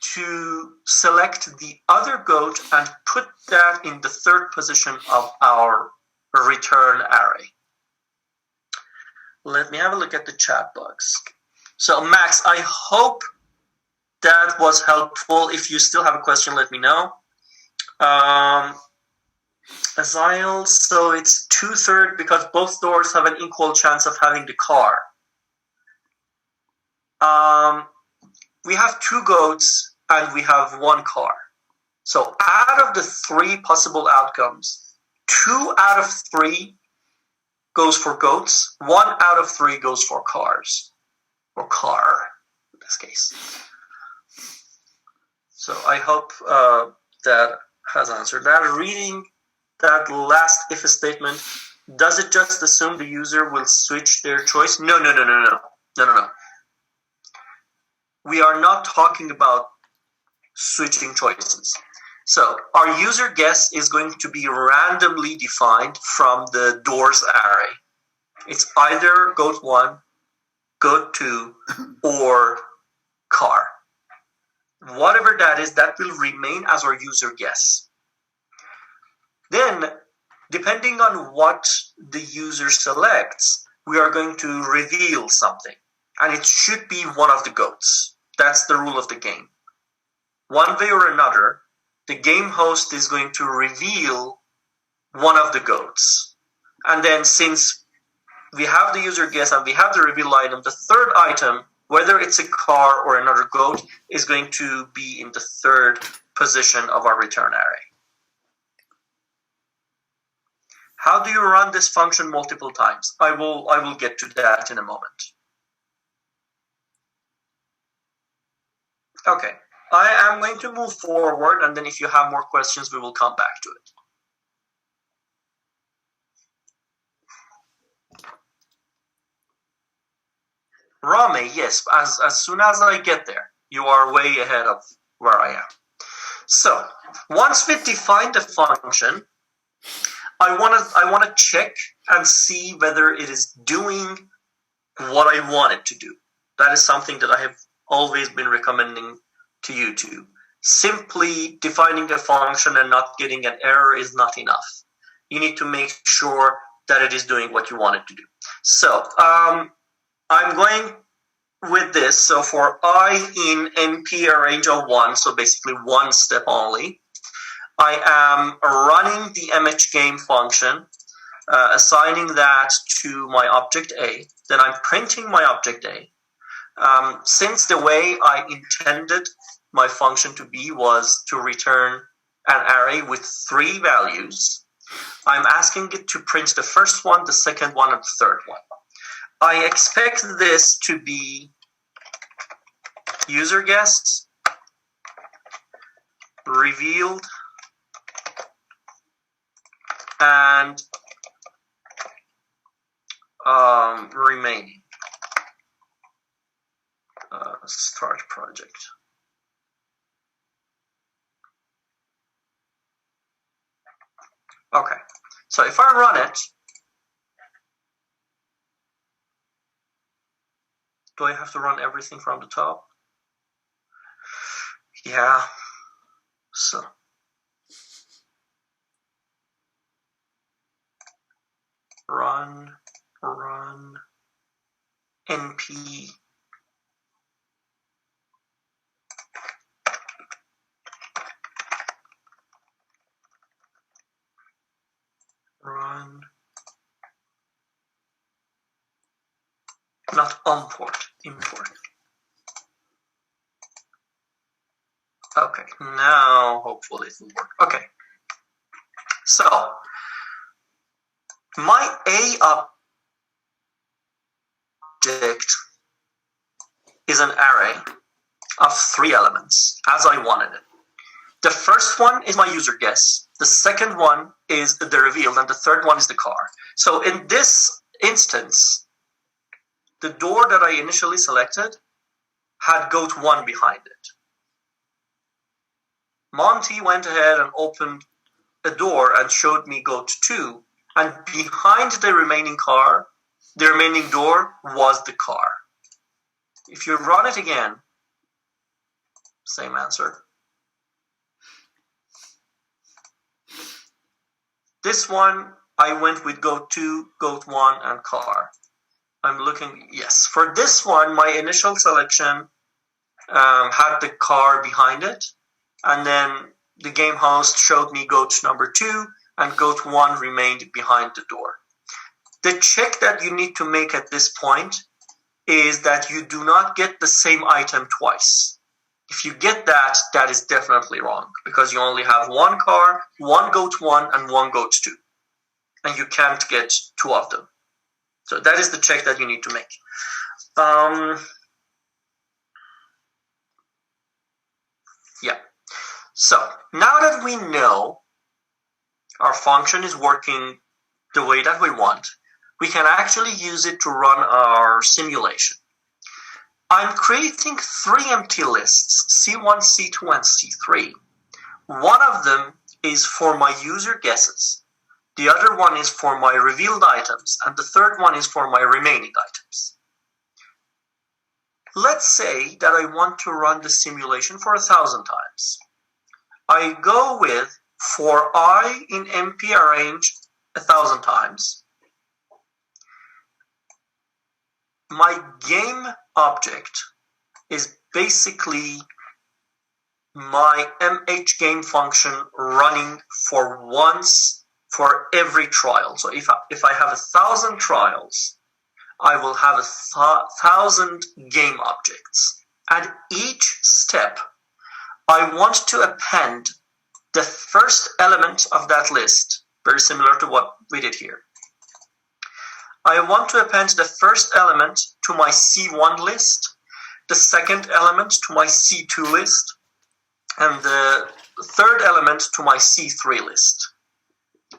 to select the other goat and put that in the third position of our return array. Let me have a look at the chat box. So Max, I hope that was helpful. If you still have a question, let me know. Aziel, so it's 2/3 because both doors have an equal chance of having the car. We have 2 goats and we have 1 car. So out of the 3 possible outcomes, 2 out of 3 goes for goats, 1 out of 3 goes for cars, or car in this case. So I hope that has answered that. Reading that last if statement, does it just assume the user will switch their choice? No. We are not talking about switching choices. So our user guess is going to be randomly defined from the doors array. It's either goat 1, goat 2, or car. Whatever that is, that will remain as our user guess. Then, depending on what the user selects, we are going to reveal something. And it should be one of the goats. That's the rule of the game. One way or another, the game host is going to reveal one of the goats. And then since we have the user guess and we have the reveal item, the third item, whether it's a car or another goat, is going to be in the third position of our return array. How do you run this function multiple times? I will get to that in a moment. Okay, I am going to move forward, and then if you have more questions, we will come back to it. Rame, yes, as soon as I get there, you are way ahead of where I am. So, once we define the function, I want to check and see whether it is doing what I want it to do. That is something that I have always been recommending to you to. Simply defining a function and not getting an error is not enough. You need to make sure that it is doing what you want it to do. So I'm going with this. So for I in NP range of 1, so basically one step only, I am running the mhgame function, assigning that to my object A. Then I'm printing my object A. Since the way I intended my function to be was to return an array with 3 values, I'm asking it to print the first one, the second one, and the third one. I expect this to be user guess, revealed, and remaining. Start project. Okay, so if I run it, do I have to run everything from the top? Yeah, so run np run, not onport, import. Okay, now hopefully it will work. Okay, so my A object is an array of 3 elements, as I wanted it. The first one is my user guess, the second one is the revealed, and the third one is the car. So in this instance, the door that I initially selected had goat 1 behind it. Monty went ahead and opened a door and showed me goat 2, and behind the remaining car, the remaining door was the car. If you run it again, same answer. This one, I went with goat 2, goat 1, and car. I'm looking, yes. For this one, my initial selection had the car behind it, and then the game host showed me goat number 2, and goat 1 remained behind the door. The check that you need to make at this point is that you do not get the same item twice. If you get that, that is definitely wrong, because you only have 1 car, 1 goat 1, and 1 goat 2. And you can't get 2 of them. So that is the check that you need to make. Yeah. So now that we know our function is working the way that we want, we can actually use it to run our simulation. I'm creating 3 empty lists, C1, C2, and C3. One of them is for my user guesses. The other one is for my revealed items, and the third one is for my remaining items. Let's say that I want to run the simulation for 1,000 times. I go with for I in MP arrange 1,000 times. My game object is basically my mhgame function running for once for every trial. So if I have 1,000 trials, I will have 1,000 game objects. At each step, I want to append the first element of that list, very similar to what we did here. I want to append the first element to my C1 list, the second element to my C2 list, and the third element to my C3 list.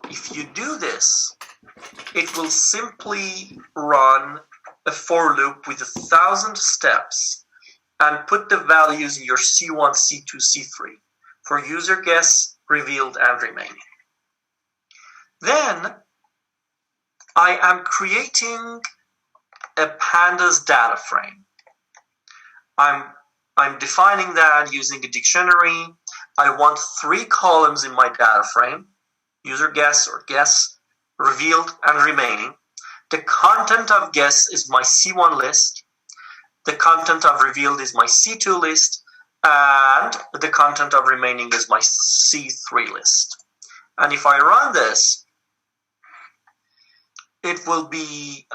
If you do this, it will simply run a for loop with 1,000 steps and put the values in your C1, C2, C3 for user guess, revealed, and remaining. Then I am creating a pandas data frame. I'm defining that using a dictionary. I want 3 columns in my data frame: user guess or guess, revealed, and remaining. the content of guess is my C1 list, the content of revealed is my C2 list, and the content of remaining is my C3 list. And if I run this, it will be,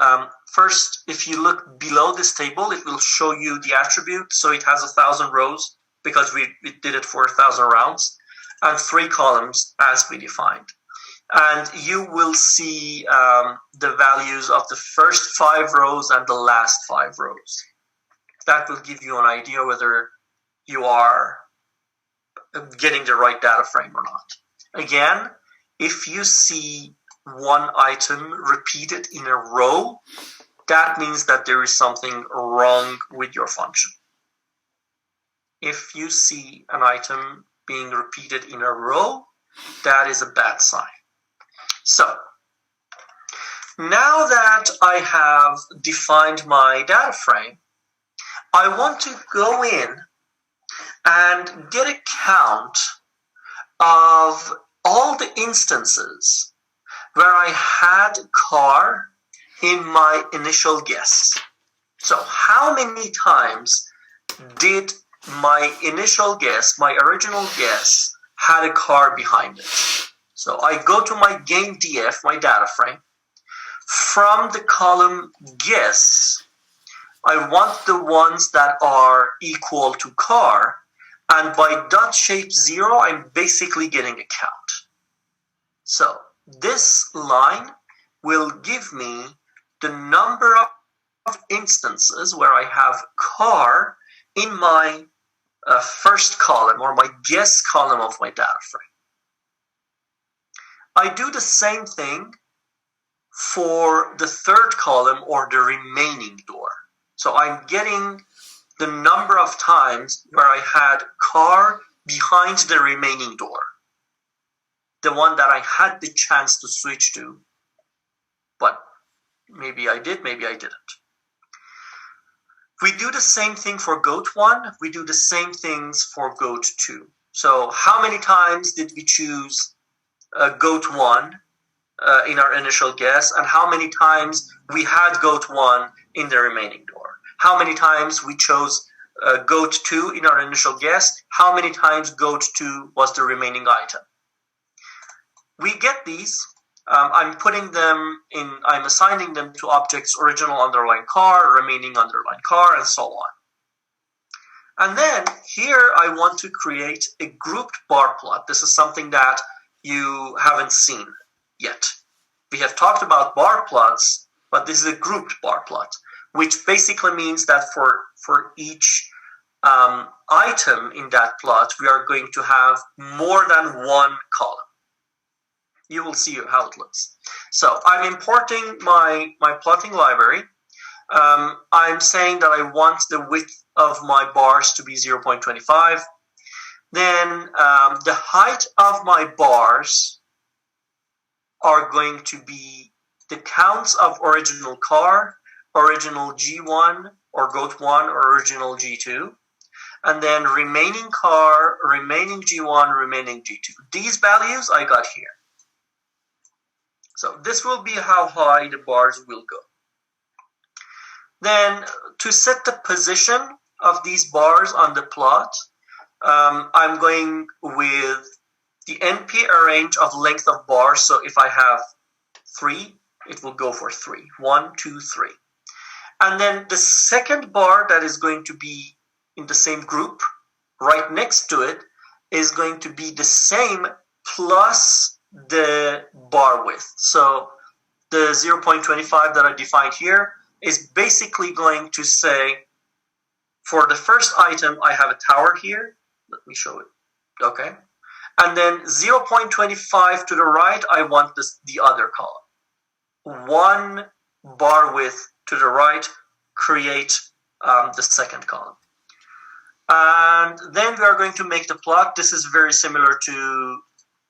first, if you look below this table, it will show you the attribute. So it has 1,000 rows because we did it for 1,000 rounds, and 3 columns as we defined. And you will see the values of the first 5 rows and the last 5 rows. That will give you an idea whether you are getting the right data frame or not. Again, if you see one item repeated in a row, that means that there is something wrong with your function. If you see an item being repeated in a row, that is a bad sign. So, now that I have defined my data frame, I want to go in and get a count of all the instances where I had car in my initial guess. So how many times did my initial guess, my original guess, had a car behind it? So I go to my game DF, my data frame. From the column guess, I want the ones that are equal to car, and by dot shape 0, I'm basically getting a count. So this line will give me the number of instances where I have car in my first column, or my guess column of my data frame. I do the same thing for the third column, or the remaining door. So I'm getting the number of times where I had car behind the remaining door. The one that I had the chance to switch to, but maybe I did, maybe I didn't. We do the same thing for goat 1, we do the same things for goat 2. So how many times did we choose goat 1 in our initial guess, and how many times we had goat 1 in the remaining door? How many times we chose goat 2 in our initial guess? How many times goat 2 was the remaining item? We get these. I'm putting them in, I'm assigning them to objects original underline car, remaining underline car, and so on. And then here I want to create a grouped bar plot. This is something that you haven't seen yet. We have talked about bar plots, but this is a grouped bar plot, which basically means that for each item in that plot, we are going to have more than one column. You will see how it looks. So I'm importing my plotting library. I'm saying that I want the width of my bars to be 0.25. Then the height of my bars are going to be the counts of original car, original G1 or goat 1 or original G2, and then remaining car, remaining G1, remaining G2. These values I got here. So this will be how high the bars will go. Then to set the position of these bars on the plot, I'm going with the NP arrange of length of bars. So if I have 3, it will go for 3. 1, 2, 3. And then the second bar that is going to be in the same group, right next to it, is going to be the same plus the bar width. So the 0.25 that I defined here is basically going to say, for the first item, I have a tower here. Let me show it. Okay. And then 0.25 to the right, I want the other column. 1 bar width to the right, create the second column. And then we are going to make the plot. This is very similar to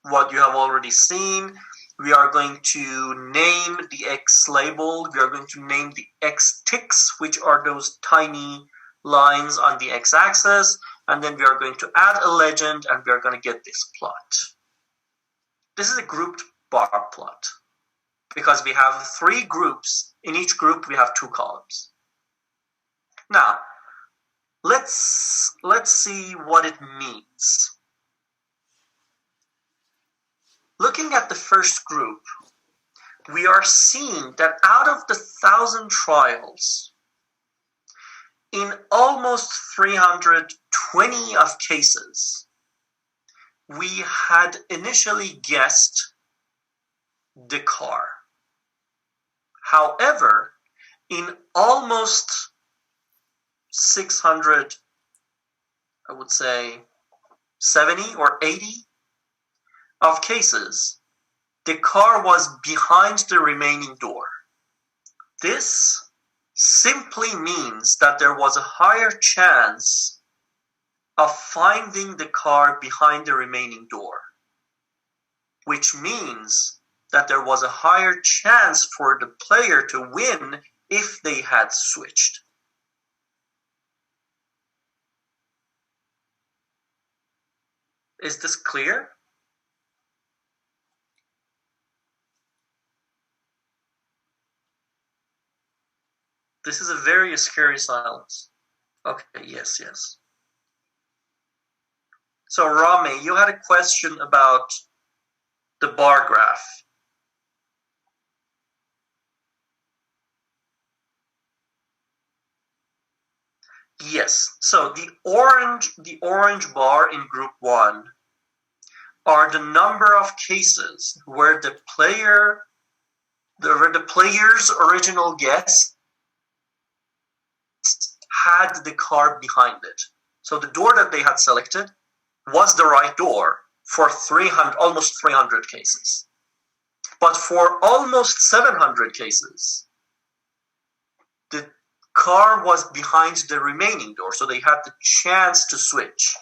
what you have already seen. We are going to name the X label. We are going to name the X ticks, which are those tiny lines on the X-axis. And then we are going to add a legend, and we are going to get this plot. This is a grouped bar plot. because we have 3 groups. In each group, we have 2 columns. Now, let's see what it means. Looking at the first group, we are seeing that out of the 1,000 trials, in almost 320 of cases, we had initially guessed the car. However, in almost 600, I would say 70 or 80 of cases, the car was behind the remaining door. This simply means that there was a higher chance of finding the car behind the remaining door, which means that there was a higher chance for the player to win if they had switched. Is this clear? This is a very scary silence. Okay, yes. So Rami, you had a question about the bar graph. Yes, so the orange bar in group 1 are the number of cases where the player's original guess had the car behind it. So the door that they had selected was the right door for almost 300 cases. But for almost 700 cases, the car was behind the remaining door, so they had the chance to switch.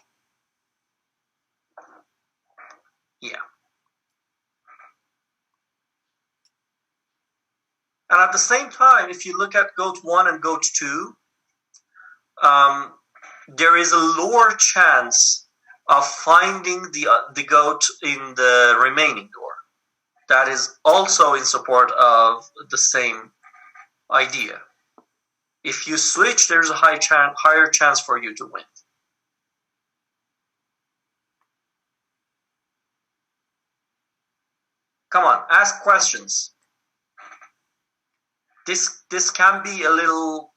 Yeah. And at the same time, if you look at GOAT 1 and GOAT 2, there is a lower chance of finding the goat in the remaining door. That is also in support of the same idea. If you switch, there's a higher chance for you to win. Come on, ask questions. This can be a little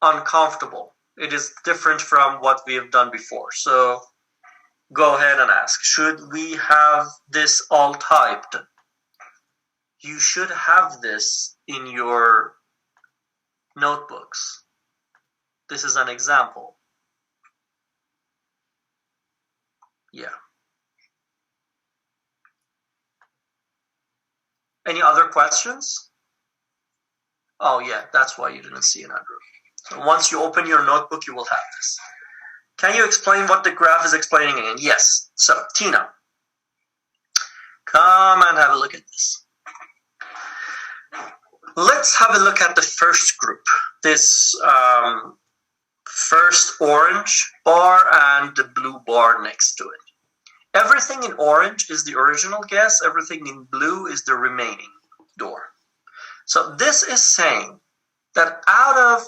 uncomfortable. It is different from what we have done before. So go ahead and ask. Should we have this all typed? You should have this in your notebooks. This is an example. Yeah. Any other questions? Oh yeah, that's why you didn't see an Andrew. So once you open your notebook, you will have this. Can you explain what the graph is explaining again? Yes. So, Tina, come and have a look at this. Let's have a look at the first group. This first orange bar and the blue bar next to it. Everything in orange is the original guess. Everything in blue is the remaining door. So this is saying that out of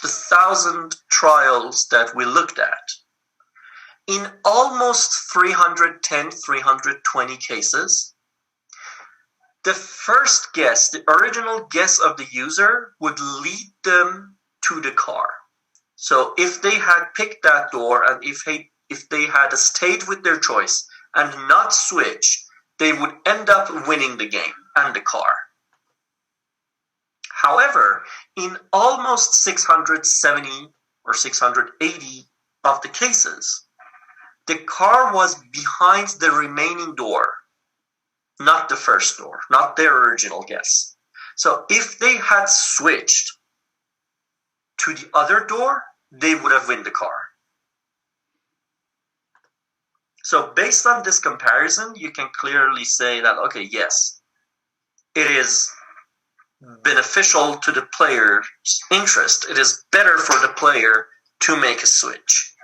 the 1,000 trials that we looked at, in almost 310, 320 cases, the first guess, the original guess of the user would lead them to the car. So if they had picked that door and if they had stayed with their choice and not switched, they would end up winning the game and the car. However, in almost 670 or 680 of the cases, the car was behind the remaining door, not the first door, not their original guess. So if they had switched to the other door, they would have won the car. So based on this comparison, you can clearly say that, okay, yes, it is beneficial to the player's interest. It is better for the player to make a switch.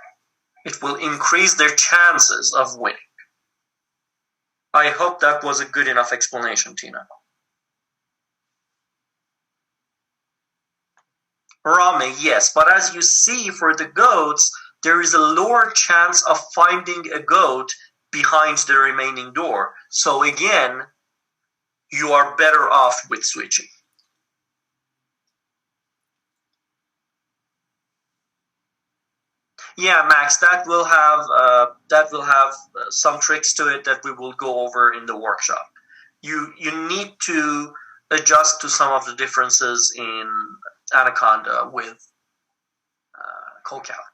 It will increase their chances of winning. I hope that was a good enough explanation, Tina. Rami, yes, but as you see, for the goats, there is a lower chance of finding a goat behind the remaining door. So again, you are better off with switching. Yeah, Max, that will have some tricks to it that we will go over in the workshop. You need to adjust to some of the differences in Anaconda with Causality.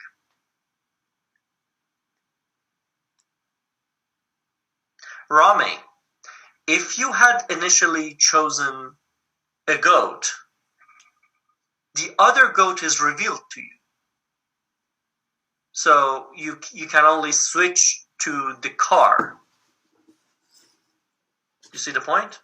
Rami, if you had initially chosen a goat, the other goat is revealed to you. So you can only switch to the car. You see the point?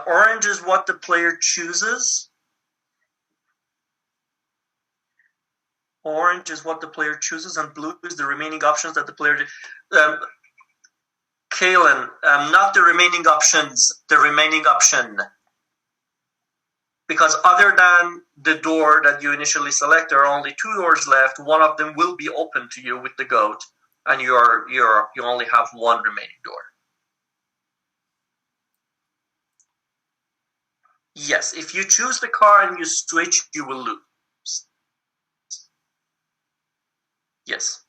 Orange is what the player chooses. Orange is what the player chooses, and blue is the remaining options that the player... Kalen, not the remaining options, the remaining option. Because other than the door that you initially select, there are only 2 doors left. One of them will be open to you with the goat, and you only have one remaining door. Yes, if you choose the car and you switch, you will lose. Yes.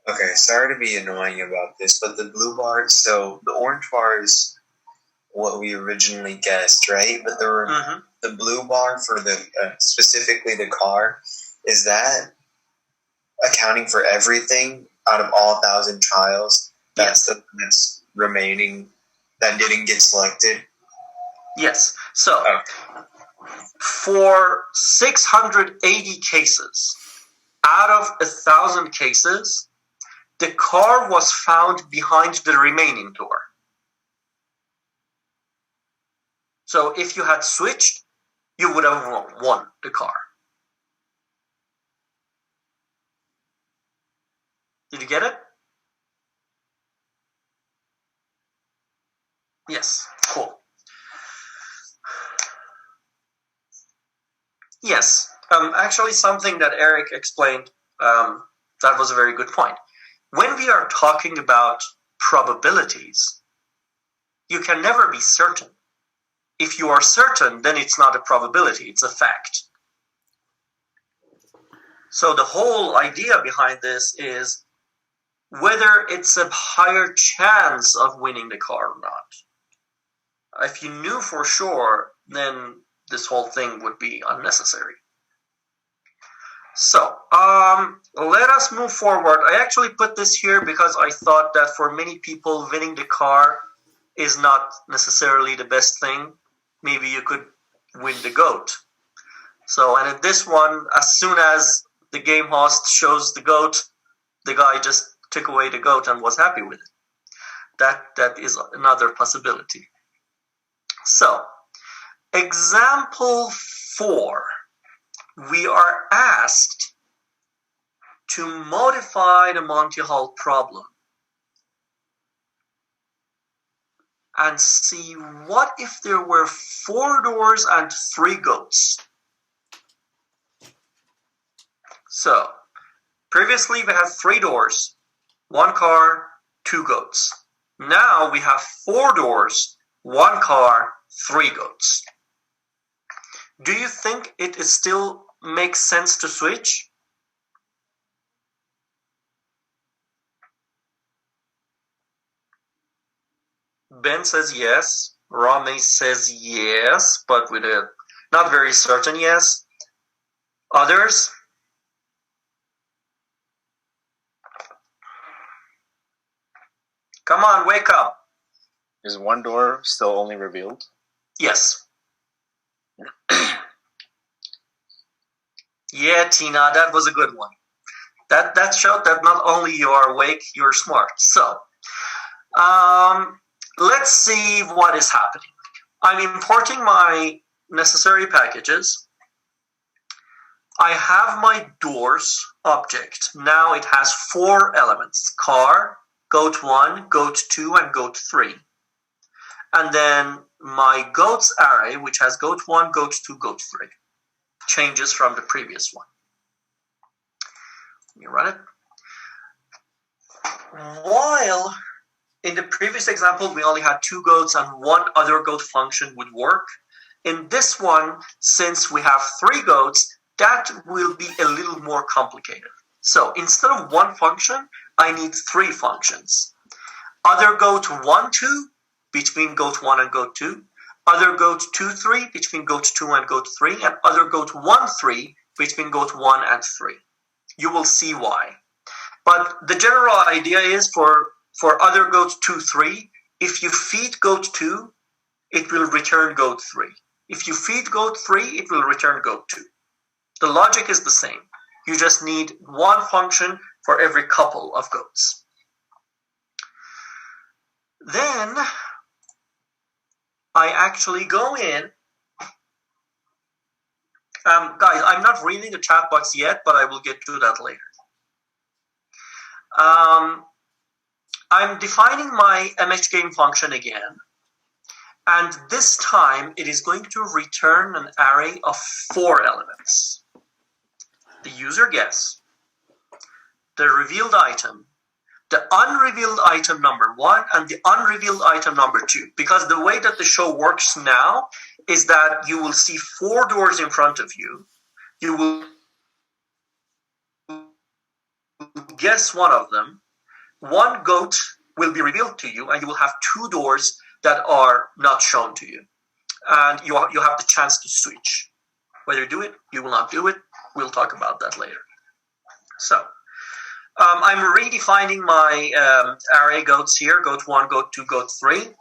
Okay, sorry to be annoying about this, but the blue bar, so the orange bar is what we originally guessed, right? But the blue bar for the specifically the car, is that accounting for everything out of all 1,000 trials? That's that's remaining that didn't get selected. Yes. So for 680 cases out of 1,000 cases, the car was found behind the remaining door. So if you had switched, you would have won the car. Did you get it? Yes, cool. Yes, actually something that Eric explained, that was a very good point. When we are talking about probabilities, you can never be certain. If you are certain, then it's not a probability, it's a fact. So the whole idea behind this is whether it's a higher chance of winning the car or not. If you knew for sure, then this whole thing would be unnecessary. So, let us move forward. I actually put this here because I thought that for many people, winning the car is not necessarily the best thing. Maybe you could win the goat. So, and in this one, as soon as the game host shows the goat, the guy just took away the goat and was happy with it. That is another possibility. So, example 4. We are asked to modify the Monty Hall problem and see what if there were 4 doors and 3 goats. So, previously we had 3 doors, 1 car, 2 goats. Now we have 4 doors, 1 car, 3 goats. Do you think it still makes sense to switch? Ben says yes. Rami says yes, but with a not very certain yes. Others? Come on, wake up. Is 1 door still only revealed? Yes. Yeah, Tina, that was a good one. That showed that not only you are awake, you're smart. So, let's see what is happening. I'm importing my necessary packages. I have my doors object. Now it has 4 elements: car, goat1, goat2, and goat3. And then my goats array, which has goat1, goat2, goat3. Changes from the previous one. Let me run it. While in the previous example, we only had 2 goats and 1 other goat function would work. In this one, since we have 3 goats, that will be a little more complicated. So instead of 1 function, I need 3 functions. Other goat 1, 2 between goat 1 and goat 2. Other goat 2, 3 between goat 2 and goat 3. And other goat 1, 3 between goat 1 and 3. You will see why. But the general idea is for other goat 2, 3, if you feed goat 2, it will return goat 3. If you feed goat 3, it will return goat 2. The logic is the same. You just need 1 function for every couple of goats. Then I actually go in. Guys, I'm not reading the chat box yet, but I will get to that later. I'm defining my mhgame function again. And this time, it is going to return an array of 4 elements. The user guess, the revealed item, the unrevealed item number 1, and the unrevealed item number 2. Because the way that the show works now is that you will see 4 doors in front of you. You will guess one of them. 1 goat will be revealed to you, and you will have 2 doors that are not shown to you. And you have the chance to switch. Whether you do it, you will not do it. We'll talk about that later. So, I'm redefining my array goats here, goat 1, goat 2, goat 3.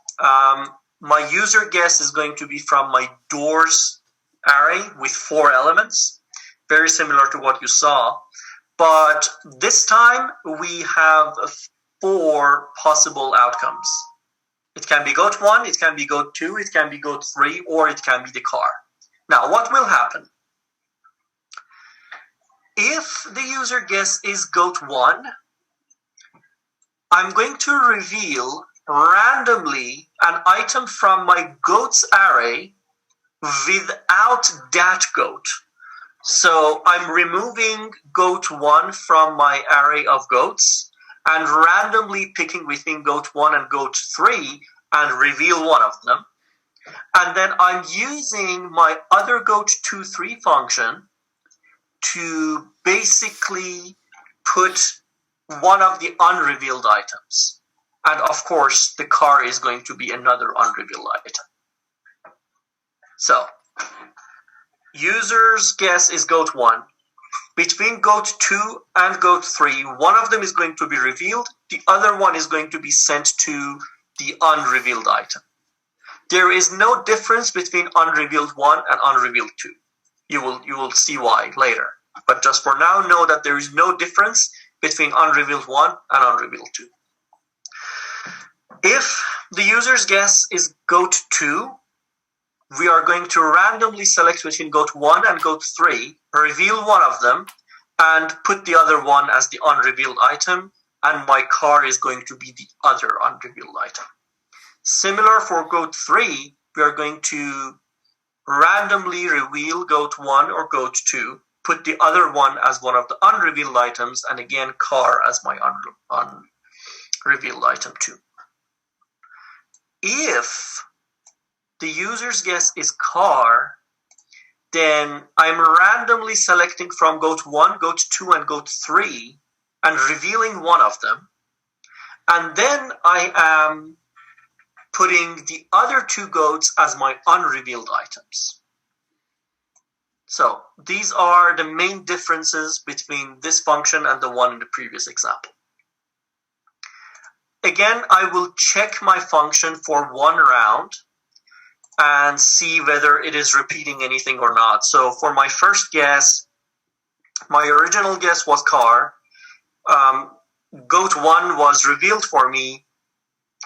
My user guess is going to be from my doors array with 4 elements, very similar to what you saw. But this time, we have 4 possible outcomes. It can be goat 1, it can be goat 2, it can be goat 3, or it can be the car. Now, what will happen? If the user guess is goat 1, I'm going to reveal randomly an item from my goats array without that goat. So I'm removing goat 1 from my array of goats and randomly picking between goat 1 and goat 3 and reveal one of them. And then I'm using my other goat 2, 3 function to basically put one of the unrevealed items. And of course, the car is going to be another unrevealed item. So, user's guess is goat 1. Between goat 2 and goat 3, one of them is going to be revealed. The other one is going to be sent to the unrevealed item. There is no difference between unrevealed 1 and unrevealed 2. You will see why later. But just for now, know that there is no difference between unrevealed 1 and unrevealed 2. If the user's guess is goat 2, we are going to randomly select between goat 1 and goat 3, reveal one of them, and put the other one as the unrevealed item, and my car is going to be the other unrevealed item. Similar for goat 3, we are going to randomly reveal goat 1 or goat 2, put the other one as one of the unrevealed items, and again, car as my unrevealed item 2. If the user's guess is car, then I'm randomly selecting from goat 1, goat 2, and goat 3, and revealing one of them. And then I am putting the other 2 goats as my unrevealed items. So these are the main differences between this function and the one in the previous example. Again, I will check my function for 1 round and see whether it is repeating anything or not. So for my first guess, my original guess was car. Goat 1 was revealed for me.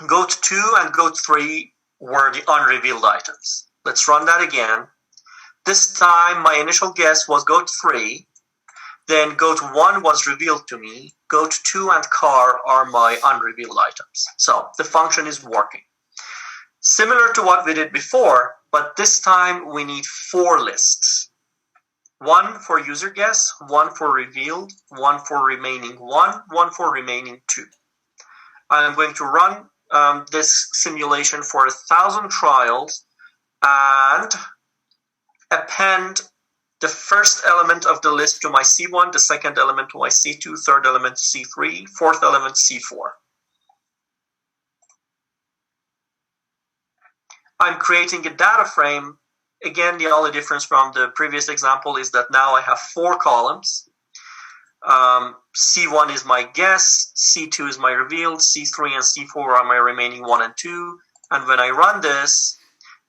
Goat 2 and goat 3 were the unrevealed items. Let's run that again. This time my initial guess was goat 3, then goat 1 was revealed to me, goat 2 and car are my unrevealed items. So the function is working. Similar to what we did before, but this time we need 4 lists. 1 for user guess, 1 for revealed, 1 for remaining 1, 1 for remaining 2. I'm going to run this simulation for 1,000 trials and append the first element of the list to my C1, the second element to my C2, third element to C3, fourth element C4. I'm creating a data frame. Again, the only difference from the previous example is that now I have 4 columns. C1 is my guess, C2 is my revealed, C3 and C4 are my remaining 1 and 2. And when I run this,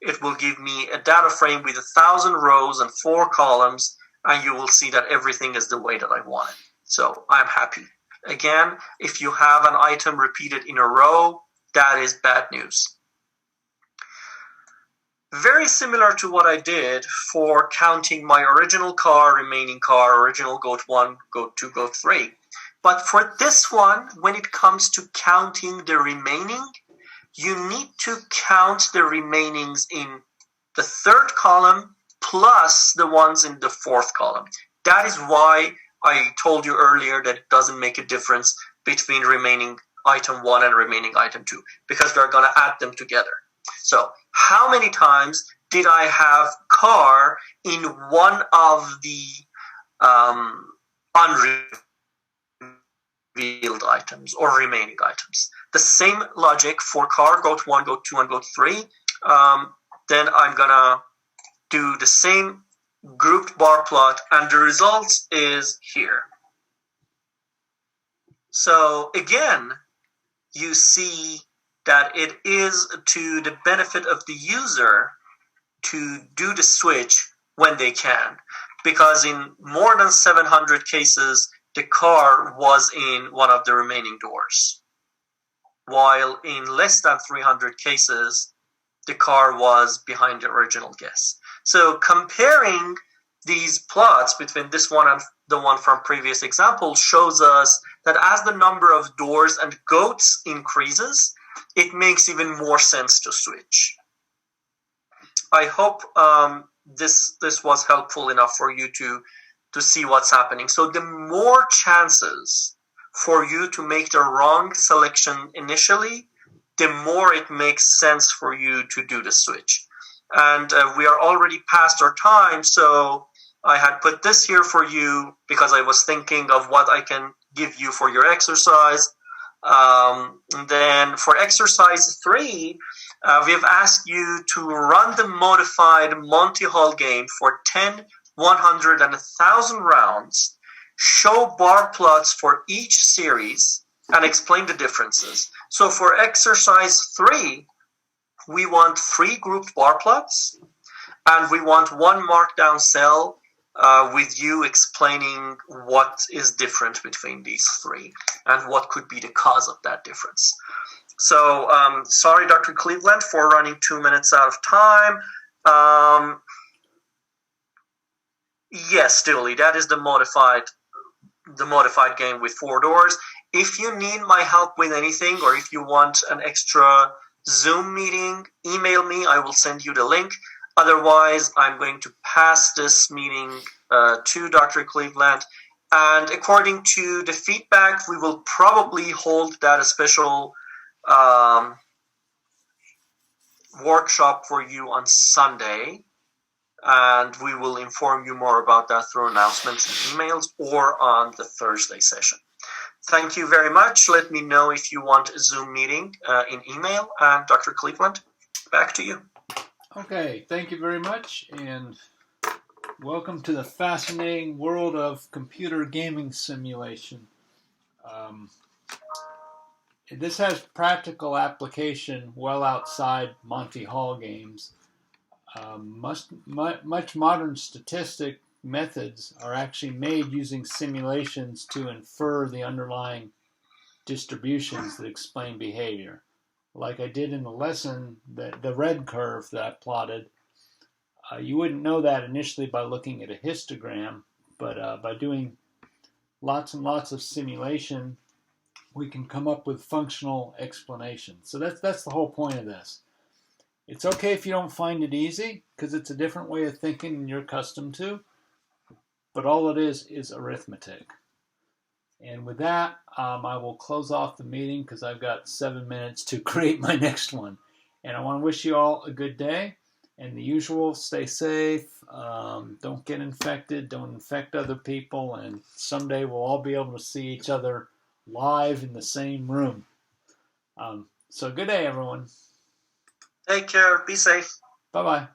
it will give me a data frame with 1,000 rows and 4 columns, and you will see that everything is the way that I want it. So I'm happy. Again, if you have an item repeated in a row, that is bad news. Very similar to what I did for counting my original car, remaining car, original goat 1, goat 2, goat 3. But for this one, when it comes to counting the remaining, you need to count the remainings in the third column plus the ones in the fourth column. That is why I told you earlier that it doesn't make a difference between remaining item 1 and remaining item 2, because we're going to add them together. So how many times did I have car in one of the unrevealed items or remaining items? The same logic for car, goat 1, goat 2, and goat 3. Then I'm going to do the same grouped bar plot, and the results is here. So again, you see that it is to the benefit of the user to do the switch when they can, because in more than 700 cases, the car was in one of the remaining doors, while in less than 300 cases, the car was behind the original guess. So comparing these plots between this one and the one from previous example shows us that as the number of doors and goats increases, it makes even more sense to switch. I hope this was helpful enough for you to see what's happening. So the more chances for you to make the wrong selection initially, the more it makes sense for you to do the switch. And we are already past our time, so I had put this here for you because I was thinking of what I can give you for your exercise. Then for exercise 3, we've asked you to run the modified Monty Hall game for 10, 100, and 1,000 rounds, show bar plots for each series, and explain the differences. So for exercise 3, we want 3 grouped bar plots, and we want 1 markdown cell with you explaining what is different between these 3 and what could be the cause of that difference. So sorry, Dr. Cleveland, for running 2 minutes out of time. Yes, Dooley, that is the modified game with 4 doors. If you need my help with anything, or if you want an extra Zoom meeting, email me. I will send you the link. Otherwise, I'm going to pass this meeting to Dr. Cleveland. And according to the feedback, we will probably hold that a special workshop for you on Sunday. And we will inform you more about that through announcements and emails or on the Thursday session. Thank you very much. Let me know if you want a Zoom meeting in email. And Dr. Cleveland, back to you. Okay, thank you very much, and welcome to the fascinating world of computer gaming simulation. This has practical application well outside Monty Hall games. Much modern statistic methods are actually made using simulations to infer the underlying distributions that explain behavior. like I did in the lesson, the red curve that I plotted, you wouldn't know that initially by looking at a histogram, but by doing lots and lots of simulation, we can come up with functional explanations. So that's the whole point of this. It's okay if you don't find it easy, because it's a different way of thinking than you're accustomed to, but all it is arithmetic. And with that, I will close off the meeting because I've got 7 minutes to create my next one. And I want to wish you all a good day. And the usual, stay safe, don't get infected, don't infect other people, and someday we'll all be able to see each other live in the same room. So good day, everyone. Take care. Be safe. Bye-bye.